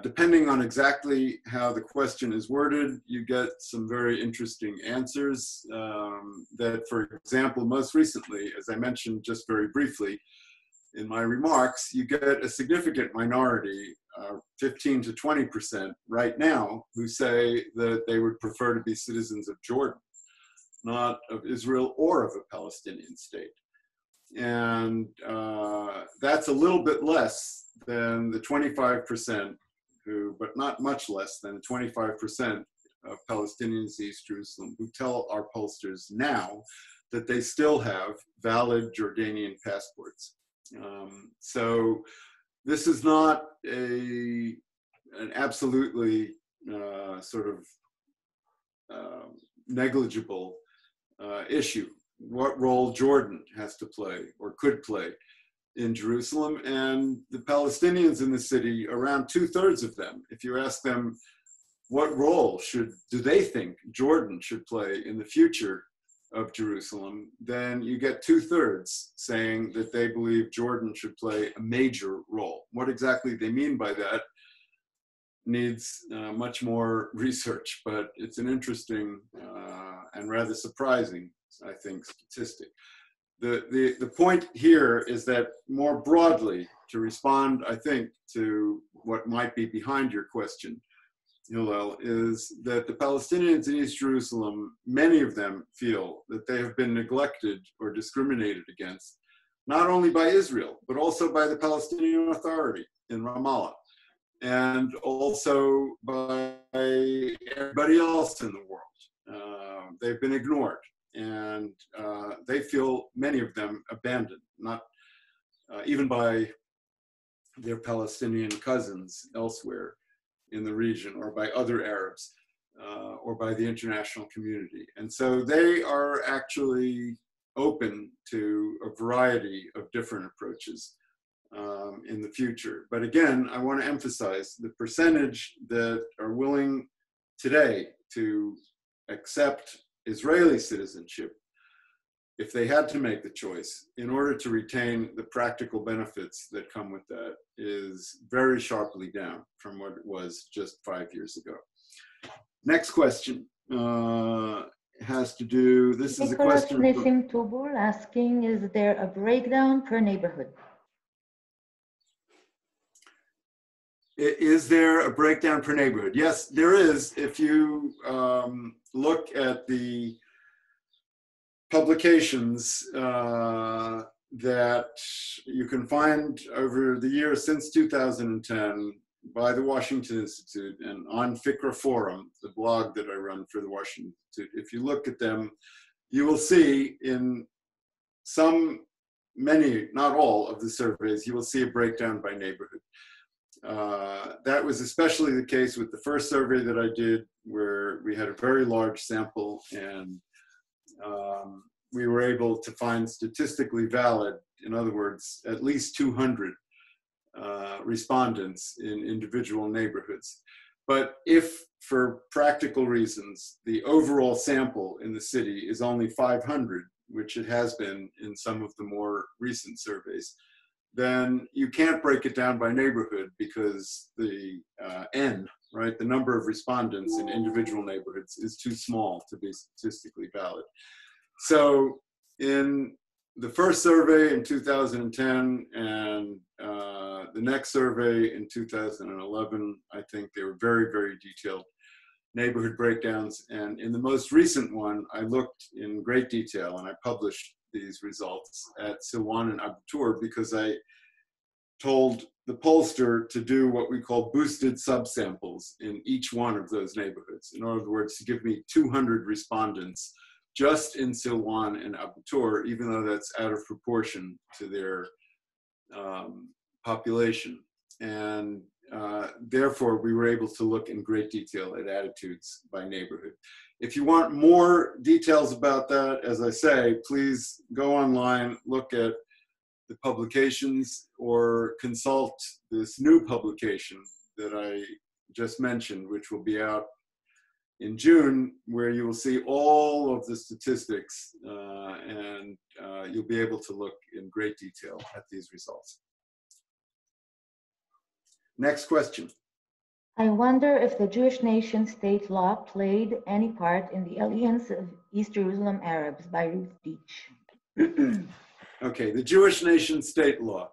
depending on exactly how the question is worded, you get some very interesting answers that, for example, most recently, as I mentioned just very briefly in my remarks, you get a significant minority, 15 to 20% right now, who say that they would prefer to be citizens of Jordan, not of Israel or of a Palestinian state. And that's a little bit less than the 25% who, but not much less than 25% of Palestinians in East Jerusalem who tell our pollsters now that they still have valid Jordanian passports. So this is not an absolutely sort of negligible issue. What role Jordan has to play or could play in Jerusalem, and the Palestinians in the city, around 2/3 of them, if you ask them what role do they think Jordan should play in the future of Jerusalem, then you get 2/3 saying that they believe Jordan should play a major role. What exactly they mean by that needs much more research, but it's an interesting and rather surprising, I think, statistic. The point here is that more broadly, to respond, I think, to what might be behind your question, Hillel, is that the Palestinians in East Jerusalem, many of them feel that they have been neglected or discriminated against, not only by Israel, but also by the Palestinian Authority in Ramallah, and also by everybody else in the world. They've been ignored. And they feel, many of them, abandoned, not even by their Palestinian cousins elsewhere in the region, or by other Arabs, or by the international community. And so they are actually open to a variety of different approaches in the future. But again, I want to emphasize the percentage that are willing today to accept Israeli citizenship, if they had to make the choice, in order to retain the practical benefits that come with that, is very sharply down from what it was just 5 years ago. Next question has to do, this is a question from Tubul asking, is there a breakdown per neighborhood? Is there a breakdown per neighborhood? Yes, there is. If you look at the publications that you can find over the years since 2010 by the Washington Institute and on Fikra Forum, the blog that I run for the Washington Institute, if you look at them, you will see in many, not all of the surveys, you will see a breakdown by neighborhood. That was especially the case with the first survey that I did, where we had a very large sample, and we were able to find statistically valid, in other words, at least 200 respondents in individual neighborhoods. But if, for practical reasons, the overall sample in the city is only 500, which it has been in some of the more recent surveys, then you can't break it down by neighborhood, because the N, right, the number of respondents in individual neighborhoods is too small to be statistically valid. So in the first survey in 2010 and the next survey in 2011, I think they were very, very detailed neighborhood breakdowns. And in the most recent one, I looked in great detail, and I published these results at Silwan and Abu Tur, because I told the pollster to do what we call boosted subsamples in each one of those neighborhoods. In other words, to give me 200 respondents just in Silwan and Abu Tur, even though that's out of proportion to their population. And therefore, we were able to look in great detail at attitudes by neighborhood. If you want more details about that, as I say, please go online, look at the publications, or consult this new publication that I just mentioned, which will be out in June, where you will see all of the statistics, and you'll be able to look in great detail at these results. Next question. I wonder if the Jewish nation state law played any part in the Alliance of East Jerusalem Arabs by Ruth Deitch. Okay, the Jewish nation state law.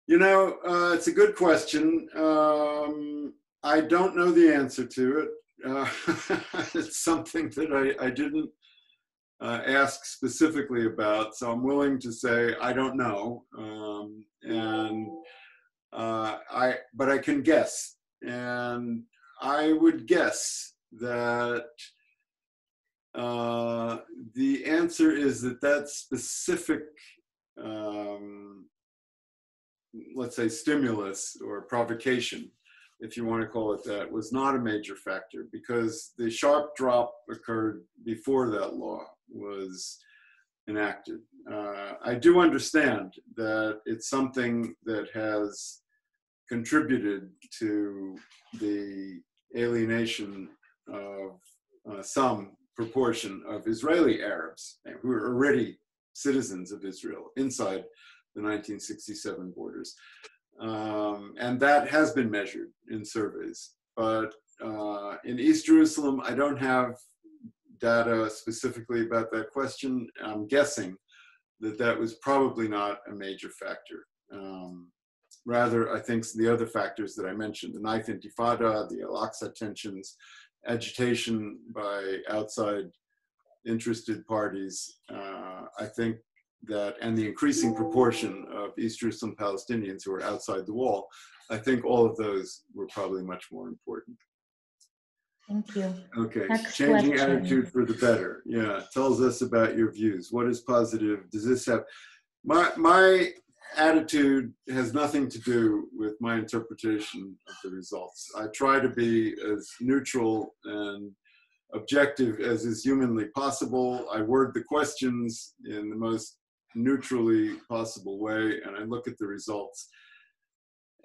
You know, it's a good question. I don't know the answer to it. It's something that I didn't ask specifically about, so I'm willing to say I don't know. But I can guess. And I would guess that the answer is that specific, let's say, stimulus or provocation, if you want to call it that, was not a major factor, because the sharp drop occurred before that law was enacted. I do understand that it's something that has contributed to the alienation of some proportion of Israeli Arabs who are already citizens of Israel inside the 1967 borders. And that has been measured in surveys. But in East Jerusalem, I don't have data specifically about that question. I'm guessing that was probably not a major factor. Rather, I think the other factors that I mentioned, the Knife Intifada, the Al-Aqsa tensions, agitation by outside interested parties, I think that, and the increasing proportion of East Jerusalem Palestinians who are outside the wall, I think all of those were probably much more important. Thank you. Okay, Next changing question. attitude for the better. Yeah, tells us about your views. What is positive? Does this have, my attitude has nothing to do with my interpretation of the results. I try to be as neutral and objective as is humanly possible. I word the questions in the most neutrally possible way, and I look at the results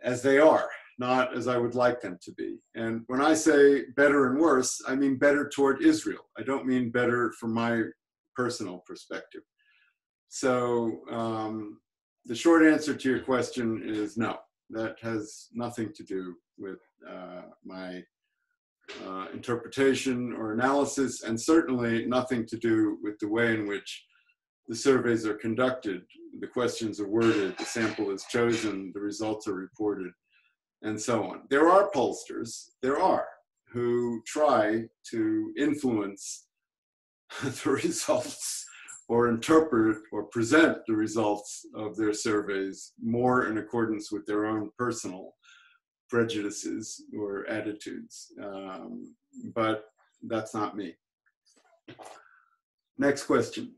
as they are, not as I would like them to be. And when I say better and worse, I mean better toward Israel. I don't mean better from my personal perspective. So the short answer to your question is no. That has nothing to do with my interpretation or analysis, and certainly nothing to do with the way in which the surveys are conducted. The questions are worded, the sample is chosen, the results are reported, and so on. There are pollsters, who try to influence the results or interpret or present the results of their surveys more in accordance with their own personal prejudices or attitudes. But that's not me. Next question.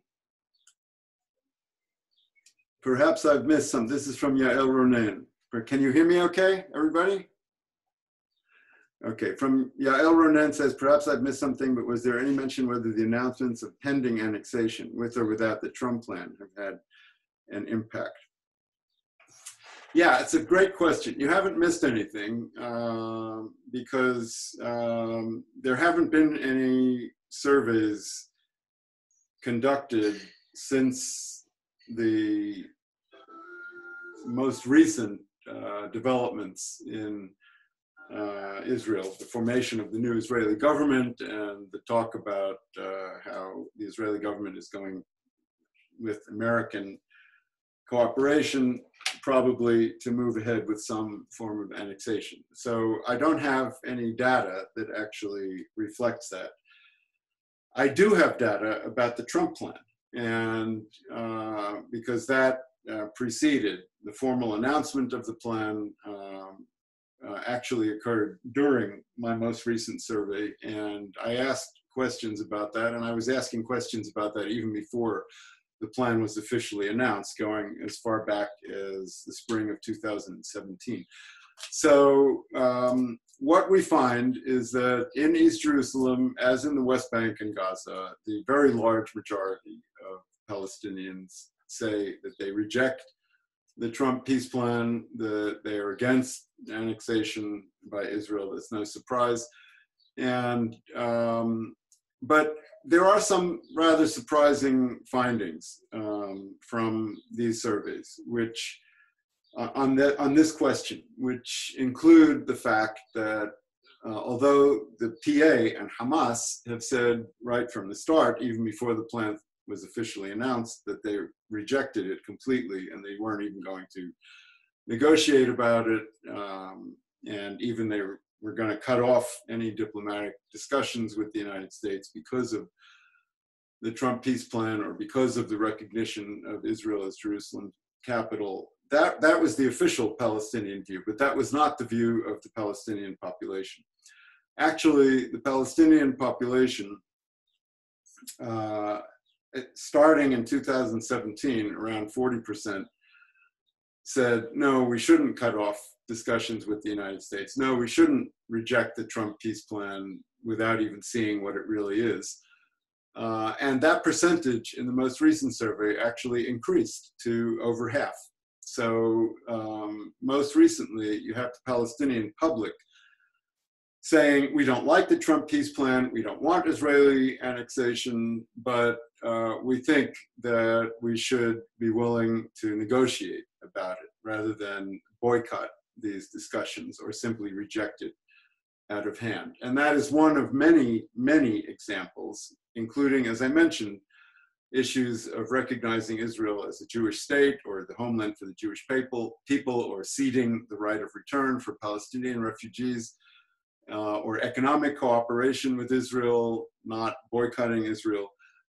Perhaps I've missed some. This is from Yael Ronen. Can you hear me okay, everybody? Okay, from Yael Ronen says, perhaps I've missed something, but was there any mention whether the announcements of pending annexation, with or without the Trump plan, have had an impact? Yeah, it's a great question. You haven't missed anything because there haven't been any surveys conducted since the most recent developments in Israel, the formation of the new Israeli government and the talk about how the Israeli government is going with American cooperation, probably to move ahead with some form of annexation. So I don't have any data that actually reflects that. I do have data about the Trump plan, and because that preceded the formal announcement of the plan, actually occurred during my most recent survey, and I asked questions about that, and I was asking questions about that even before the plan was officially announced, going as far back as the spring of 2017. So what we find is that in East Jerusalem, as in the West Bank and Gaza, the very large majority of Palestinians say that they reject the Trump peace plan, that they are against annexation by Israel. That's no surprise. And, but there are some rather surprising findings from these surveys, which on this question, which include the fact that although the PA and Hamas have said right from the start, even before the plan was officially announced, that they rejected it completely and they weren't even going to negotiate about it, and even they were going to cut off any diplomatic discussions with the United States because of the Trump peace plan or because of the recognition of Israel as Jerusalem's capital. That was the official Palestinian view, but that was not the view of the Palestinian population. Actually, the Palestinian population, starting in 2017, around 40%, said, no, we shouldn't cut off discussions with the United States. No, we shouldn't reject the Trump peace plan without even seeing what it really is. And that percentage in the most recent survey actually increased to over half. So most recently, you have the Palestinian public saying, we don't like the Trump peace plan, we don't want Israeli annexation, but we think that we should be willing to negotiate about it rather than boycott these discussions or simply reject it out of hand. And that is one of many, many examples, including, as I mentioned, issues of recognizing Israel as a Jewish state or the homeland for the Jewish people, or ceding the right of return for Palestinian refugees, or economic cooperation with Israel, not boycotting Israel.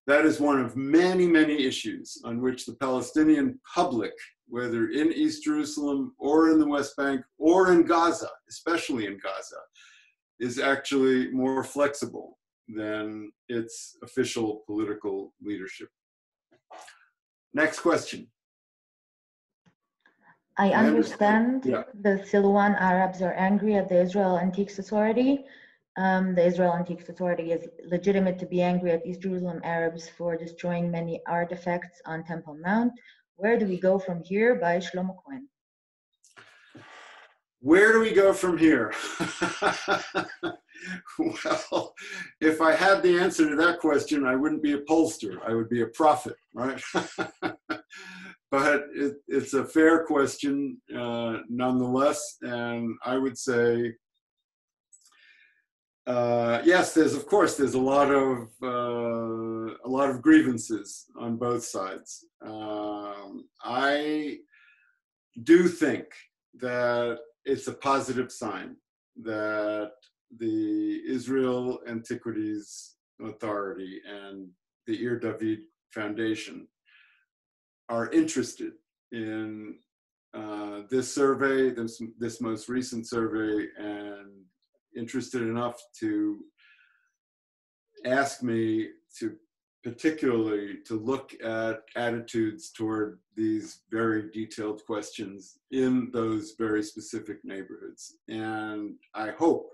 That is one of many, many issues on which the Palestinian public, whether in East Jerusalem or in the West Bank or in Gaza, especially in Gaza, is actually more flexible than its official political leadership. Next question. I understand the Silwan Arabs are angry at the Israel Antiques Authority. The Israel Antiques Authority is legitimate to be angry at East Jerusalem Arabs for destroying many artifacts on Temple Mount. Where do we go from here? By Shlomo Cohen. Where do we go from here? Well, if I had the answer to that question, I wouldn't be a pollster. I would be a prophet, right? But it's a fair question nonetheless. And I would say, yes, there's a lot of grievances on both sides. I do think that it's a positive sign that the Israel Antiquities Authority and the Ir David Foundation are interested in this survey, this most recent survey, and interested enough to ask me to particularly to look at attitudes toward these very detailed questions in those very specific neighborhoods. And I hope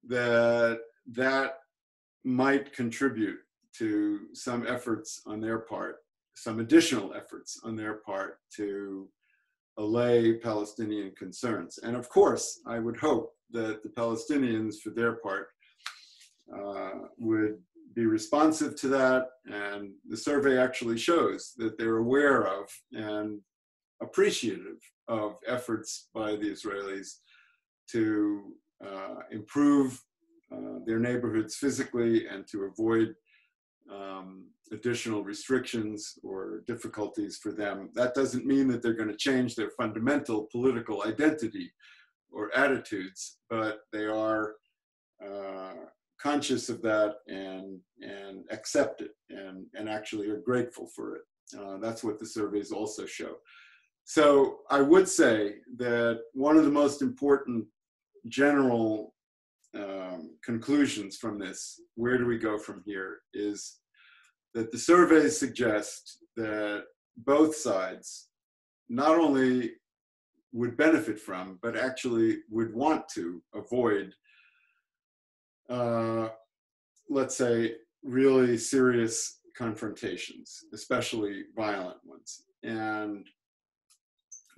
that that might contribute to some efforts on their part, some additional efforts on their part to allay Palestinian concerns. And of course, I would hope that the Palestinians, for their part, would be responsive to that. And the survey actually shows that they're aware of and appreciative of efforts by the Israelis to improve their neighborhoods physically and to avoid additional restrictions or difficulties for them. That doesn't mean that they're going to change their fundamental political identity or attitudes, but they are conscious of that and accept it and actually are grateful for it. That's what the surveys also show. So I would say that one of the most important general conclusions from this, where do we go from here, is that the surveys suggest that both sides not only would benefit from, but actually would want to avoid, let's say, really serious confrontations, especially violent ones. And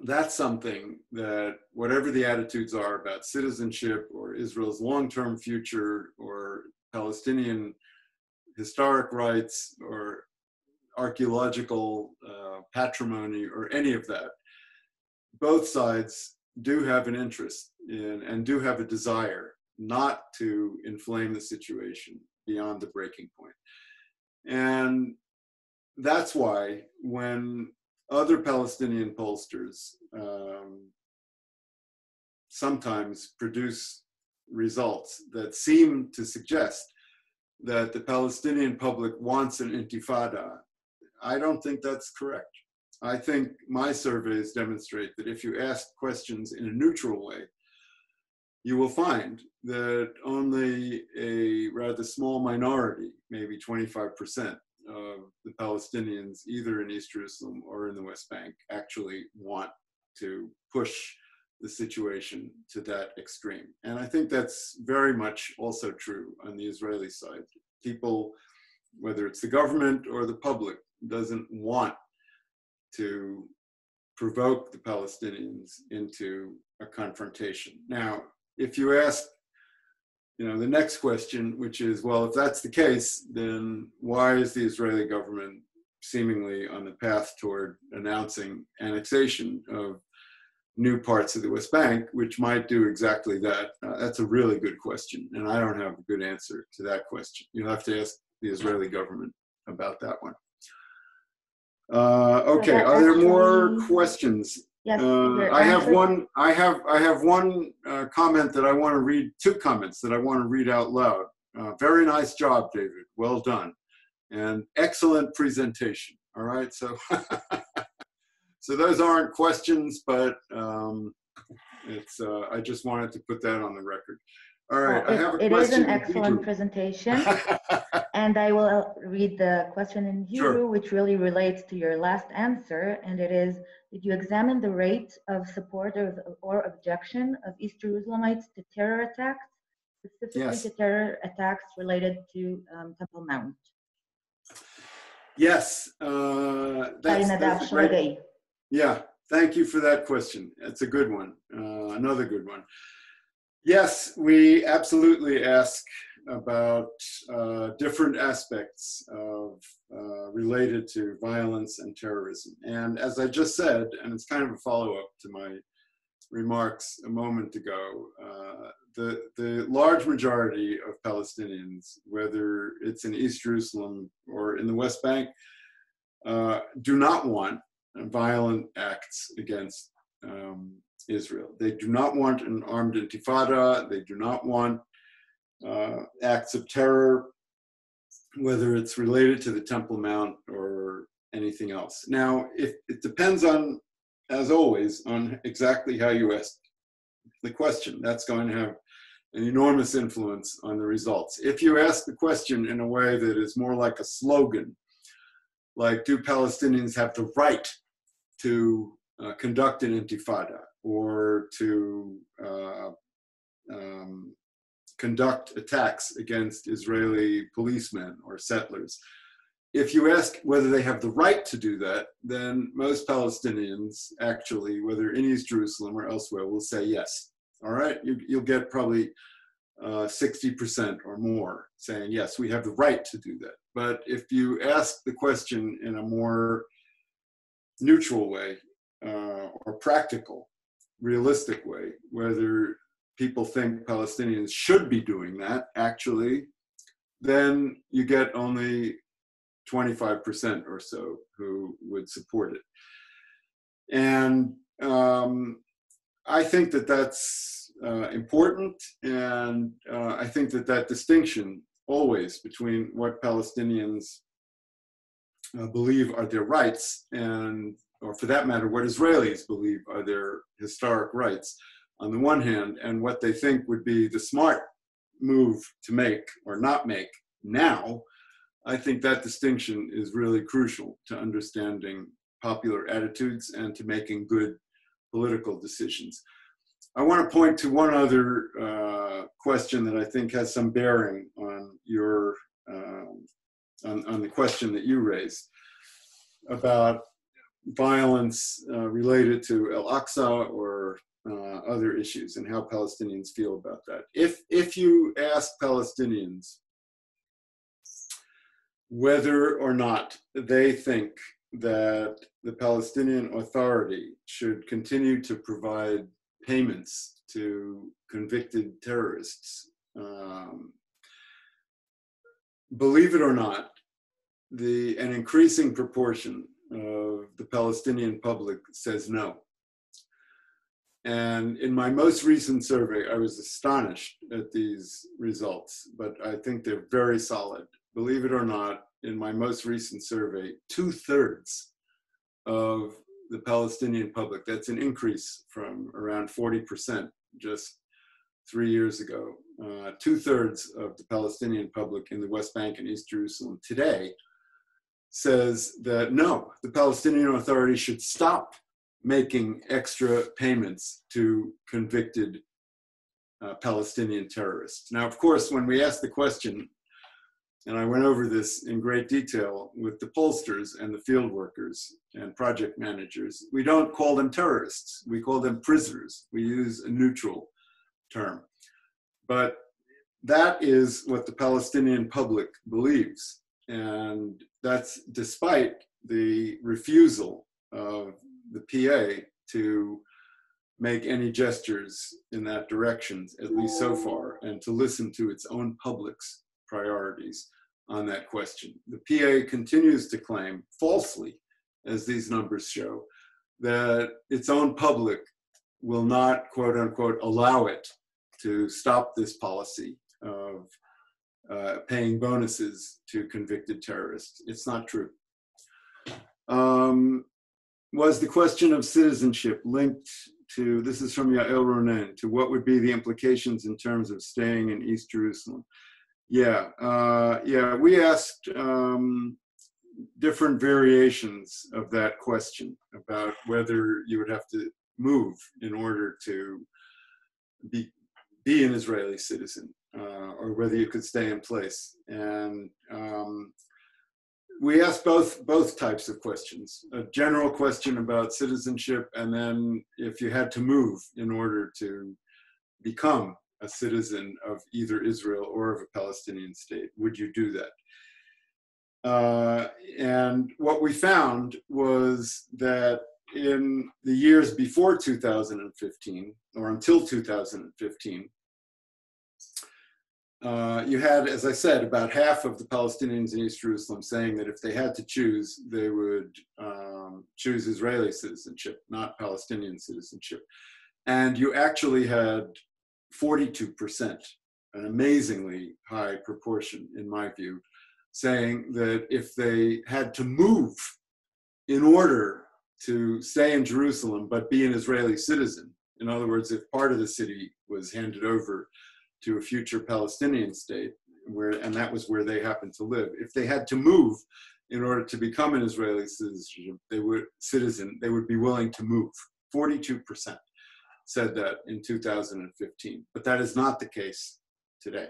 that's something that, whatever the attitudes are about citizenship or Israel's long-term future or Palestinian historic rights or archaeological patrimony or any of that, both sides do have an interest in and do have a desire not to inflame the situation beyond the breaking point. And that's why when other Palestinian pollsters sometimes produce results that seem to suggest that the Palestinian public wants an intifada, I don't think that's correct. I think my surveys demonstrate that if you ask questions in a neutral way, you will find that only a rather small minority, maybe 25% of the Palestinians, either in East Jerusalem or in the West Bank, actually want to push the situation to that extreme. And I think that's very much also true on the Israeli side. People, whether it's the government or the public, doesn't want to provoke the Palestinians into a confrontation. Now, if you ask, the next question, which is, well, if that's the case, then why is the Israeli government seemingly on the path toward announcing annexation of new parts of the West Bank, which might do exactly that? That's a really good question, and I don't have a good answer to that question. You'll have to ask the Israeli government about that one. Okay, are there more questions? Yes, I have one comment that I want to read, two comments that I want to read out loud. Very nice job, David. Well done. And excellent presentation. All right, so so those aren't questions, but it's I just wanted to put that on the record. All right, I have a question. It is an excellent presentation, and I will read the question in Hebrew, Sure. which really relates to your last answer, and it is, did you examine the rate of support or objection of East Jerusalemites to terror attacks, specifically Yes. to terror attacks related to Temple Mount? Yes, that's a great. Yeah, thank you for that question. It's a good one, another good one. Yes, we absolutely ask about different aspects of related to violence and terrorism. And as I just said, and it's kind of a follow-up to my remarks a moment ago, the large majority of Palestinians, whether it's in East Jerusalem or in the West Bank, do not want violent acts against Israel. They do not want an armed intifada. They do not want acts of terror, whether it's related to the Temple Mount or anything else. Now, it depends on, as always, on exactly how you ask the question. That's going to have an enormous influence on the results. If you ask the question in a way that is more like a slogan, like, do Palestinians have the right to conduct an intifada or to conduct attacks against Israeli policemen or settlers? If you ask whether they have the right to do that, then most Palestinians actually, whether in East Jerusalem or elsewhere, will say yes. All right, you'll get probably 60% or more saying, yes, we have the right to do that. But if you ask the question in a more neutral way or practical, realistic way, whether people think Palestinians should be doing that, actually, then you get only 25% or so who would support it. And I think that that's important, and I think that that distinction always between what Palestinians believe are their rights and, or for that matter, what Israelis believe are their historic rights on the one hand, and what they think would be the smart move to make or not make now, I think that distinction is really crucial to understanding popular attitudes and to making good political decisions. I want to point to one other question that I think has some bearing on your on the question that you raised about violence related to Al-Aqsa or other issues and how Palestinians feel about that. If you ask Palestinians whether or not they think that the Palestinian Authority should continue to provide payments to convicted terrorists. Believe it or not, an increasing proportion of the Palestinian public says no. And in my most recent survey, I was astonished at these results, but I think they're very solid. Believe it or not, in my most recent survey, 2/3 of the Palestinian public, that's an increase from around 40% just 3 years ago. 2/3 of the Palestinian public in the West Bank and East Jerusalem today says that no, the Palestinian Authority should stop making extra payments to convicted Palestinian terrorists. Now, of course, when we asked the question, and I went over this in great detail with the pollsters and the field workers and project managers, we don't call them terrorists, we call them prisoners. We use a neutral term. But that is what the Palestinian public believes. And that's despite the refusal of the PA to make any gestures in that direction, at least so far, and to listen to its own public's priorities on that question. The PA continues to claim, falsely, as these numbers show, that its own public will not, quote unquote, allow it to stop this policy of paying bonuses to convicted terrorists. It's not true. Was the question of citizenship linked to, this is from Yael Ronen, to what would be the implications in terms of staying in East Jerusalem? Yeah, we asked different variations of that question about whether you would have to move in order to be an Israeli citizen, or whether you could stay in place. And we asked both types of questions, a general question about citizenship, and then if you had to move in order to become a citizen of either Israel or of a Palestinian state, would you do that? And what we found was that in the years before 2015, or until 2015, you had, as I said, about half of the Palestinians in East Jerusalem saying that if they had to choose, they would choose Israeli citizenship, not Palestinian citizenship. And you actually had 42%, an amazingly high proportion, in my view, saying that if they had to move in order to stay in Jerusalem but be an Israeli citizen, in other words, if part of the city was handed over to a future Palestinian state, and that was where they happened to live, if they had to move in order to become an Israeli citizen, they would be willing to move. 42% said that in 2015, but that is not the case today.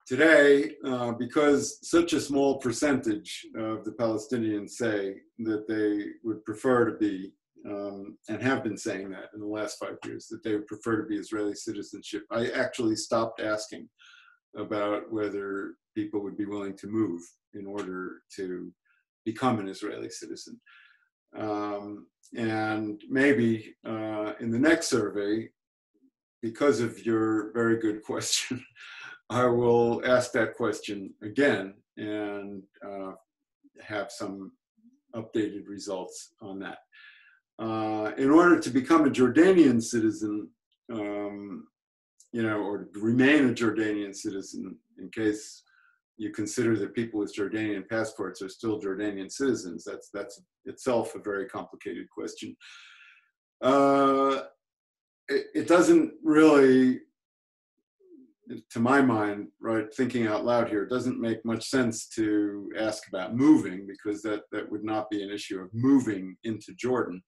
Today, because such a small percentage of the Palestinians say that they would prefer to be, and have been saying that in the last 5 years, that they would prefer to be Israeli citizenship, I actually stopped asking about whether people would be willing to move in order to become an Israeli citizen. And maybe in the next survey, because of your very good question, I will ask that question again and have some updated results on that. In order to become a Jordanian citizen, or to remain a Jordanian citizen, in case you consider that people with Jordanian passports are still Jordanian citizens, that's itself a very complicated question. It doesn't really, to my mind, right, thinking out loud here, it doesn't make much sense to ask about moving, because that would not be an issue of moving into Jordan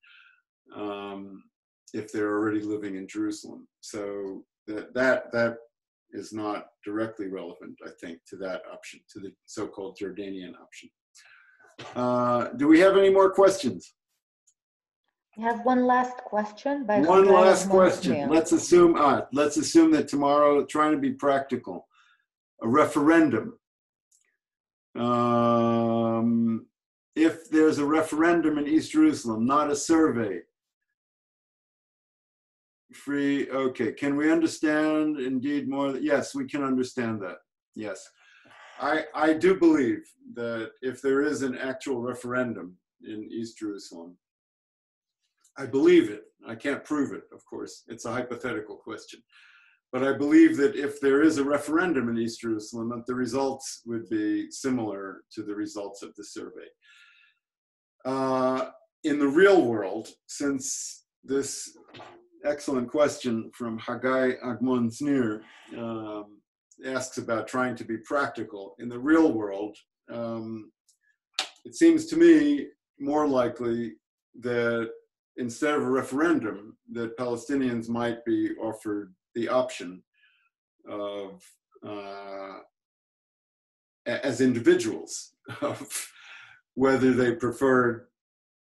if they're already living in Jerusalem. So that is not directly relevant, I think, to that option, to the so-called Jordanian option. Do we have any more questions? We have one last question. One last question. Let's assume that tomorrow, trying to be practical, a referendum. If there's is a referendum in East Jerusalem, not a survey. Free, okay. Can we understand indeed more? Yes, we can understand that. Yes. I do believe that if there is an actual referendum in East Jerusalem, I believe it. I can't prove it, of course. It's a hypothetical question. But I believe that if there is a referendum in East Jerusalem, that the results would be similar to the results of the survey. In the real world, since this excellent question from Haggai Agmon-Znir asks about trying to be practical, in the real world, it seems to me more likely that instead of a referendum, that Palestinians might be offered the option of, as individuals, of whether they preferred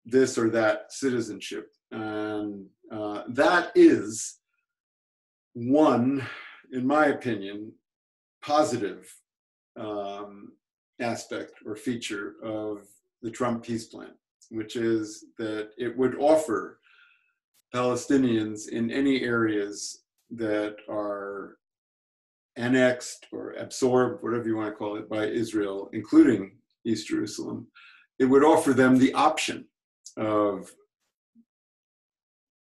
this or that citizenship. And that is one, in my opinion, positive aspect or feature of the Trump peace plan, which is that it would offer Palestinians in any areas that are annexed or absorbed, whatever you want to call it, by Israel, including East Jerusalem, it would offer them the option of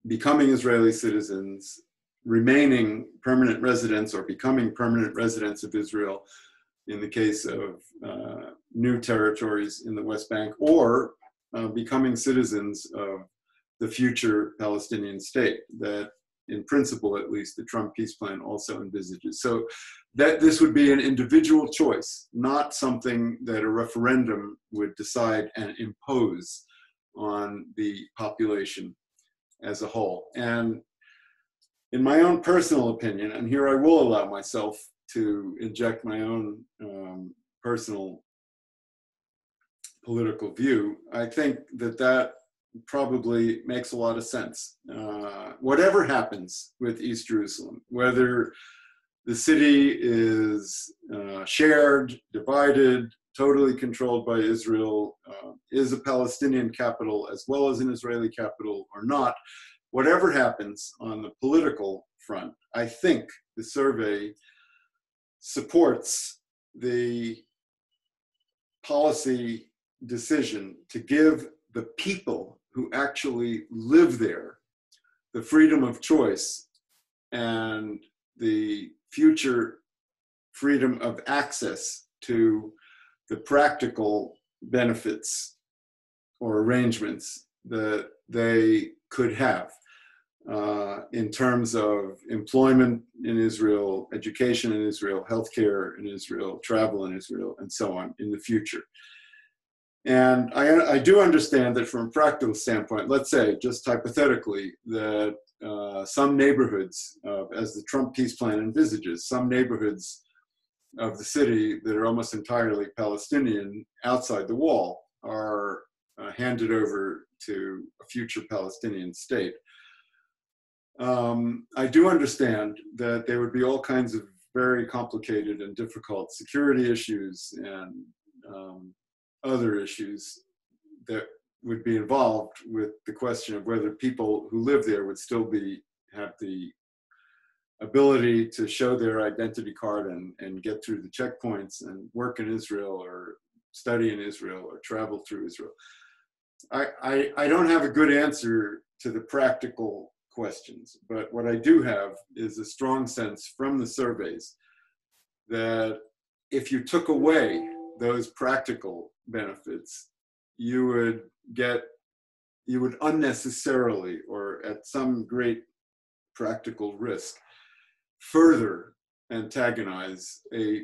becoming Israeli citizens, remaining permanent residents or becoming permanent residents of Israel in the case of new territories in the West Bank, or becoming citizens of the future Palestinian state that, in principle at least, the Trump peace plan also envisages. So that this would be an individual choice, not something that a referendum would decide and impose on the population as a whole. And in my own personal opinion, and here I will allow myself to inject my own personal political view, I think that that probably makes a lot of sense. Whatever happens with East Jerusalem, whether the city is shared, divided, totally controlled by Israel, is a Palestinian capital as well as an Israeli capital or not, whatever happens on the political front, I think the survey supports the policy decision to give the people who actually live there the freedom of choice and the future freedom of access to the practical benefits or arrangements that they could have in terms of employment in Israel, education in Israel, healthcare in Israel, travel in Israel, and so on in the future. And I do understand that from a practical standpoint, let's say, just hypothetically, that some neighborhoods, as the Trump peace plan envisages, some neighborhoods of the city that are almost entirely Palestinian outside the wall are handed over to a future Palestinian state. I do understand that there would be all kinds of very complicated and difficult security issues and other issues that would be involved with the question of whether people who live there would still have the ability to show their identity card and get through the checkpoints and work in Israel or study in Israel or travel through Israel. I don't have a good answer to the practical questions, but what I do have is a strong sense from the surveys that if you took away those practical benefits, you would unnecessarily, or at some great practical risk, further antagonize a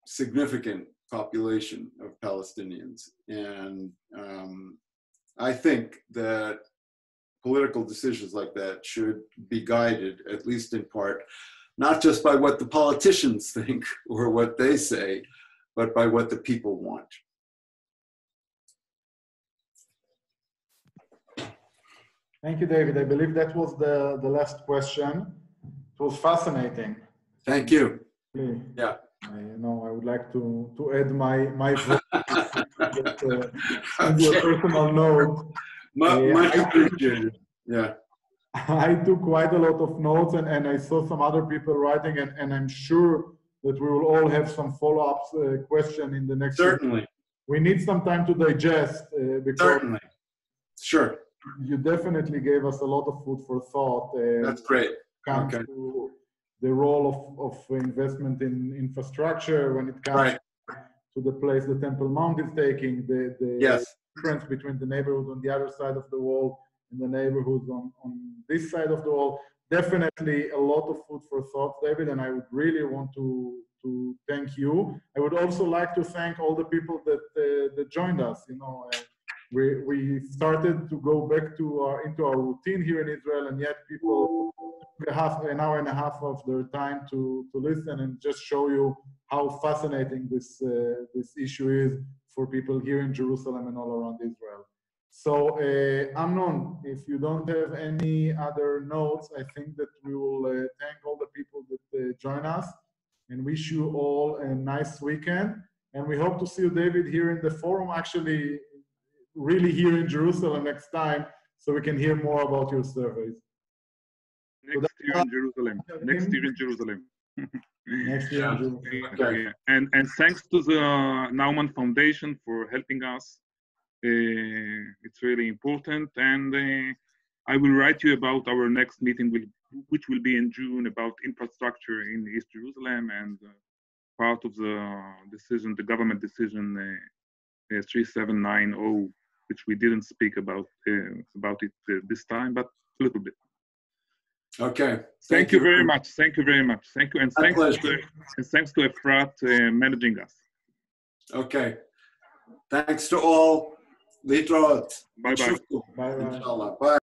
significant population of Palestinians. And I think that political decisions like that should be guided, at least in part, not just by what the politicians think or what they say, but by what the people want. Thank you, David. I believe that was the last question. It was fascinating. Thank you. Really. Yeah. I would like to add my voice send you a personal note. Much appreciated. Yeah. I took quite a lot of notes, and I saw some other people writing, and I'm sure that we will all have some follow-up question in the next. Certainly. We need some time to digest. Because certainly. Sure. You definitely gave us a lot of food for thought. That's great. Comes to the role of investment in infrastructure when it comes to the place the Temple Mount is taking, the difference between the neighborhood on the other side of the wall and the neighborhoods on this side of the wall. Definitely a lot of food for thought, David, and I would really want to thank you. I would also like to thank all the people that joined us. You know, we started to go back into our routine here in Israel, and yet people took an hour and a half of their time to listen and just show you how fascinating this issue is for people here in Jerusalem and all around Israel. So, Amnon, if you don't have any other notes, I think that we will thank all the people that join us and wish you all a nice weekend. And we hope to see you, David, here in the forum, actually, really here in Jerusalem next time, so we can hear more about your surveys. Next year in Jerusalem. Next year in Jerusalem. Next year in Jerusalem. Okay. Yeah. And thanks to the Nauman Foundation for helping us. It's really important, and I will write you about our next meeting, which will be in June, about infrastructure in East Jerusalem and part of the decision, the government decision 3790, which we didn't speak about it this time, but a little bit. Okay. Thank you very much. Thank you very much. Thank you, and thanks to Efrat managing us. Okay. Thanks to all. Litrot. Bye-bye. Bye-bye. Inshallah. Bye.